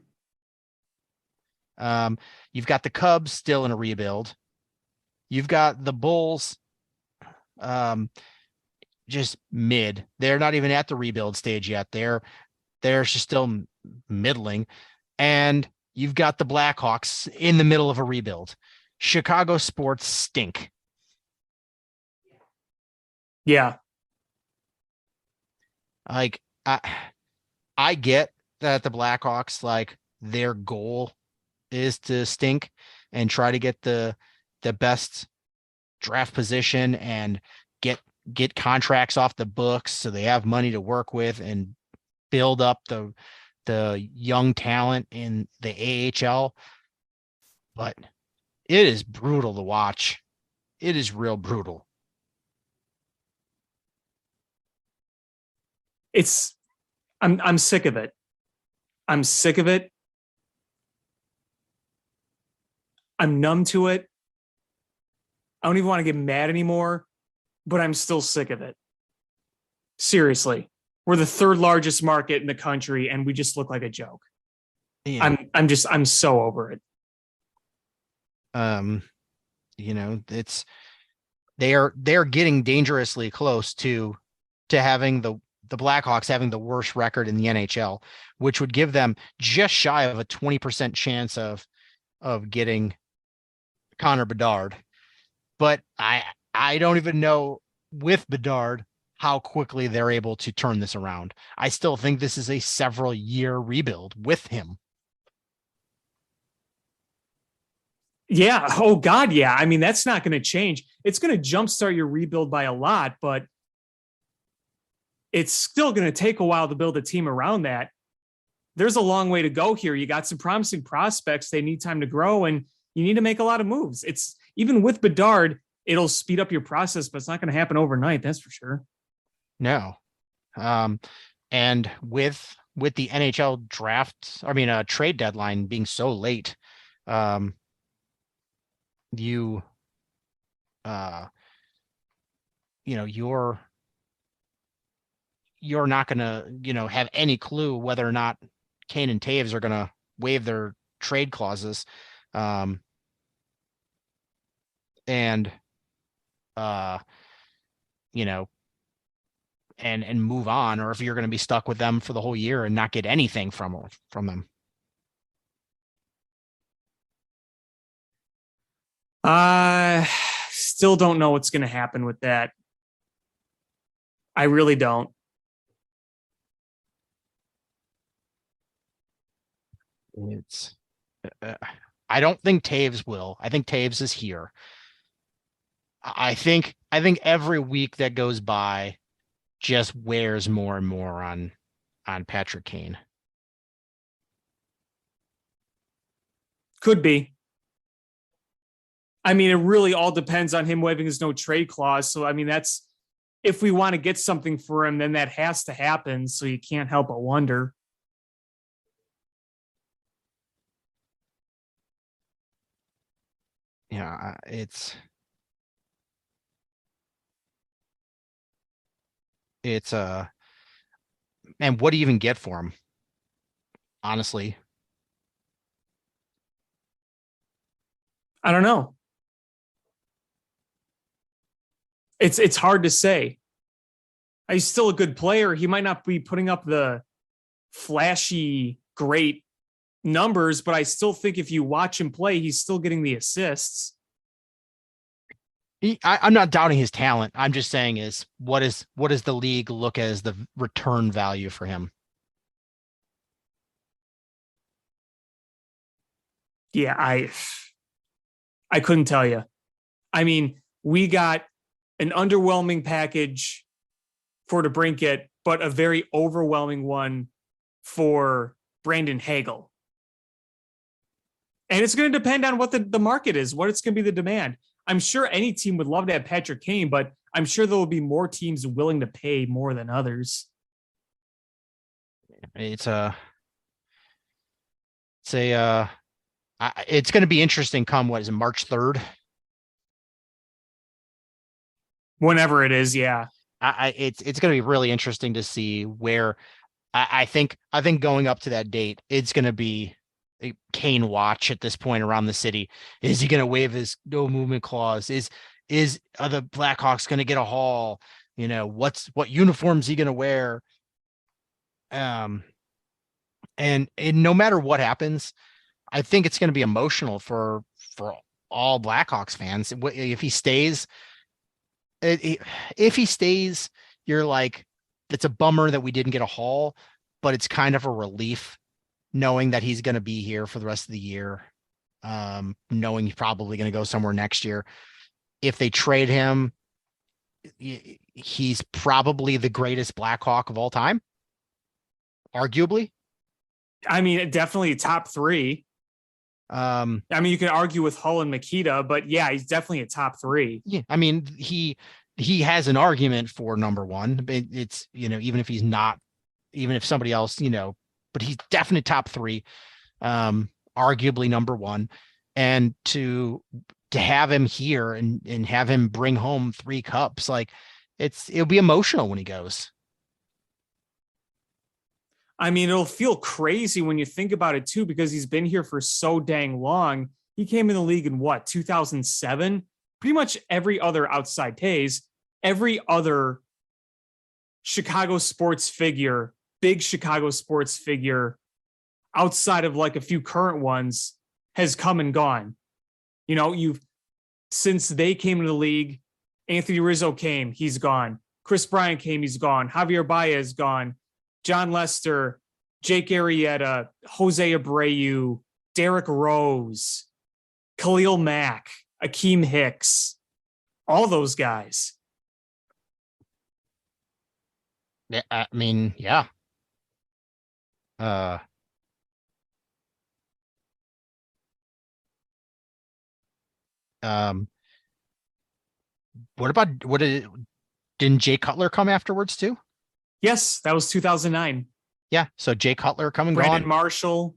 C: You've got the Cubs still in a rebuild. You've got the Bulls, just mid. They're not even at the rebuild stage yet. They're just still middling. And you've got the Blackhawks in the middle of a rebuild. Chicago sports stink.
D: Yeah.
C: Like, I get that the Blackhawks, like, their goal is to stink and try to get the best draft position and get contracts off the books so they have money to work with and build up the young talent in the AHL. But it is brutal to watch. It is real brutal.
D: I'm sick of it. I'm sick of it. I'm numb to it. I don't even want to get mad anymore, but I'm still sick of it. Seriously, we're the third largest market in the country, and we just look like a joke.
C: Yeah.
D: I'm so over it.
C: It's they're getting dangerously close to having the Blackhawks having the worst record in the NHL, which would give them just shy of a 20% chance of getting Connor Bedard. But I don't even know with Bedard how quickly they're able to turn this around. I still think this is a several year rebuild with him.
D: Yeah. Oh God. Yeah. I mean, that's not going to change. It's going to jumpstart your rebuild by a lot, but it's still going to take a while to build a team around that. There's a long way to go here. You got some promising prospects. They need time to grow, and you need to make a lot of moves. It's even with Bedard, it'll speed up your process, but it's not going to happen overnight. That's for sure.
C: No. And with the NHL draft, trade deadline being so late, you're not going to, have any clue whether or not Kane and Taves are going to waive their trade clauses. And move on, or if you're going to be stuck with them for the whole year and not get anything from them.
D: I still don't know what's going to happen with that. I really don't.
C: It's I don't think Taves will. I think Taves is here. I think every week that goes by just wears more and more on Patrick Kane.
D: Could be. I mean, it really all depends on him waiving his no trade clause. So, I mean, that's if we want to get something for him, then that has to happen. So you can't help but wonder.
C: Yeah, it's and what do you even get for him? Honestly,
D: I don't know. It's hard to say. He's still a good player. He might not be putting up the flashy, great numbers, but I still think if you watch him play, he's still getting the assists.
C: I'm not doubting his talent. I'm just saying is what does the league look as the return value for him?
D: Yeah, I couldn't tell you. I mean, we got an underwhelming package for DeBrincat, but a very overwhelming one for Brandon Hagel. And it's going to depend on what the market is, what it's going to be the demand. I'm sure any team would love to have Patrick Kane, but I'm sure there will be more teams willing to pay more than others.
C: It's going to be interesting come, what is it, March 3rd?
D: Whenever it is, yeah.
C: It's going to be really interesting to see where I think going up to that date, it's going to be a Kane watch at this point around the city. Is he going to waive his no movement clause? Are the Blackhawks going to get a haul? What uniforms he going to wear? And no matter what happens, I think it's going to be emotional for all Blackhawks fans. If he stays, you're like, it's a bummer that we didn't get a haul, but it's kind of a relief knowing that he's going to be here for the rest of the year, knowing he's probably going to go somewhere next year. If they trade him, he's probably the greatest Blackhawk of all time, arguably.
D: I mean, definitely top three. I mean, you can argue with Hull and Makita, but yeah, he's definitely a top three.
C: Yeah, I mean, he has an argument for number one. It's even if he's not, even if somebody else, but he's definitely top three, arguably number one. And to have him here and have him bring home 3 cups, like it'll be emotional when he goes.
D: I mean, it'll feel crazy when you think about it too, because he's been here for so dang long. He came in the league in 2007? Pretty much every other outside Tays, every other Chicago sports figure, big Chicago sports figure, outside of like a few current ones, has come and gone. Since they came into the league, Anthony Rizzo came, he's gone. Chris Bryant came, he's gone. Javier Baez gone. John Lester, Jake Arrieta, Jose Abreu, Derek Rose, Khalil Mack, Akeem Hicks, all those guys.
C: Yeah, I mean, yeah. Didn't Jay Cutler come afterwards too?
D: Yes, that was 2009.
C: Yeah, so Jay Cutler coming
D: Brandon
C: gone.
D: Marshall.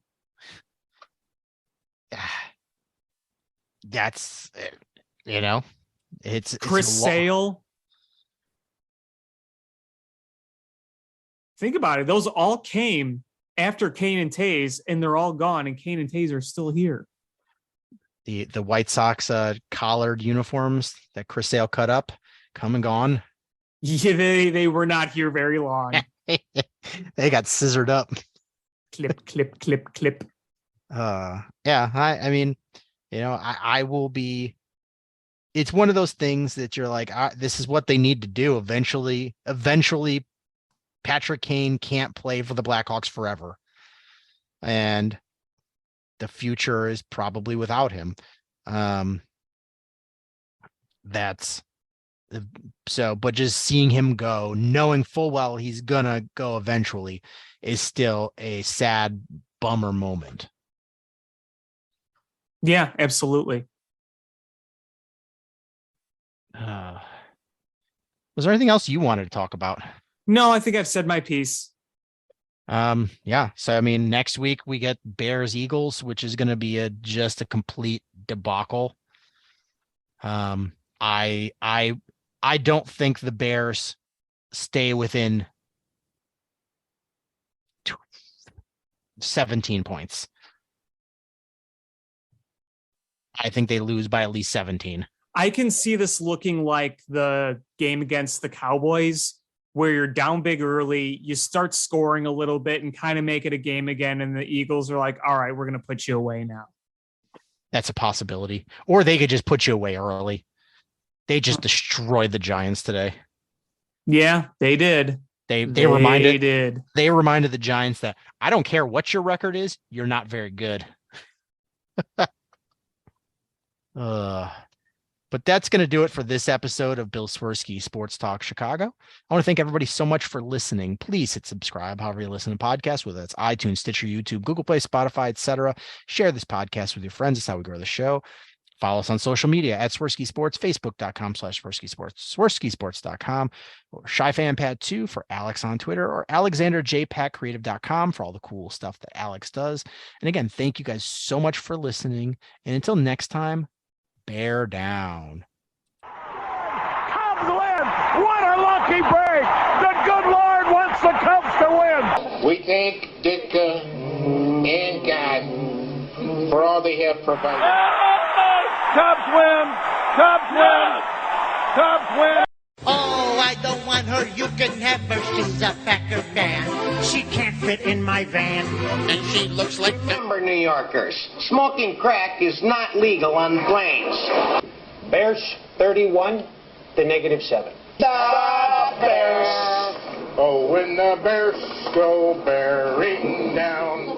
C: That's it's
D: Chris Sale. Think about it. Those all came after Kane and Tays, and they're all gone, and Kane and Tays are still here.
C: The White Sox collared uniforms that Chris Sale cut up, come and gone.
D: Yeah, they were not here very long.
C: They got scissored up.
D: Clip, clip, clip, clip.
C: Yeah, I mean, I will be. It's one of those things that you're like, this is what they need to do. Eventually, Patrick Kane can't play for the Blackhawks forever, and the future is probably without him. But just seeing him go, knowing full well he's gonna go eventually, is still a sad bummer moment.
D: Yeah, absolutely.
C: Was there anything else you wanted to talk about?
D: No, I think I've said my piece.
C: Yeah. So I mean, next week we get Bears Eagles, which is going to be just a complete debacle. I don't think the Bears stay within 17 points. I think they lose by at least 17.
D: I can see this looking like the game against the Cowboys, where you're down big early, you start scoring a little bit and kind of make it a game again. And the Eagles are like, all right, we're going to put you away now.
C: That's a possibility. Or they could just put you away early. They just destroyed the Giants today.
D: Yeah, they did.
C: They reminded the Giants that I don't care what your record is, you're not very good. But that's going to do it for this episode of Bill Swerski Sports Talk Chicago. I want to thank everybody so much for listening. Please hit subscribe however you listen to podcasts, whether it's iTunes, Stitcher, YouTube, Google Play, Spotify, etc. Share this podcast with your friends. That's how we grow the show. Follow us on social media at Swerski Sports, Facebook.com/Swerski Sports, SwerskiSports.com, or ShyFanPad2 for Alex on Twitter, or AlexanderJPackCreative.com for all the cool stuff that Alex does. And again, thank you guys so much for listening. And until next time, bear down.
E: Cubs win! What a lucky break! The good Lord wants the Cubs to win!
F: We thank Ditka and God for all they have provided.
E: Cubs win! Cubs win! Cubs win!
G: Oh, I don't want her. You can have her. She's a Packer fan. She can't fit in my van.
F: And she looks like number New Yorkers. Smoking crack is not legal on planes. Bears 31 to -7. The Bears!
E: Oh, when the Bears go bearing down.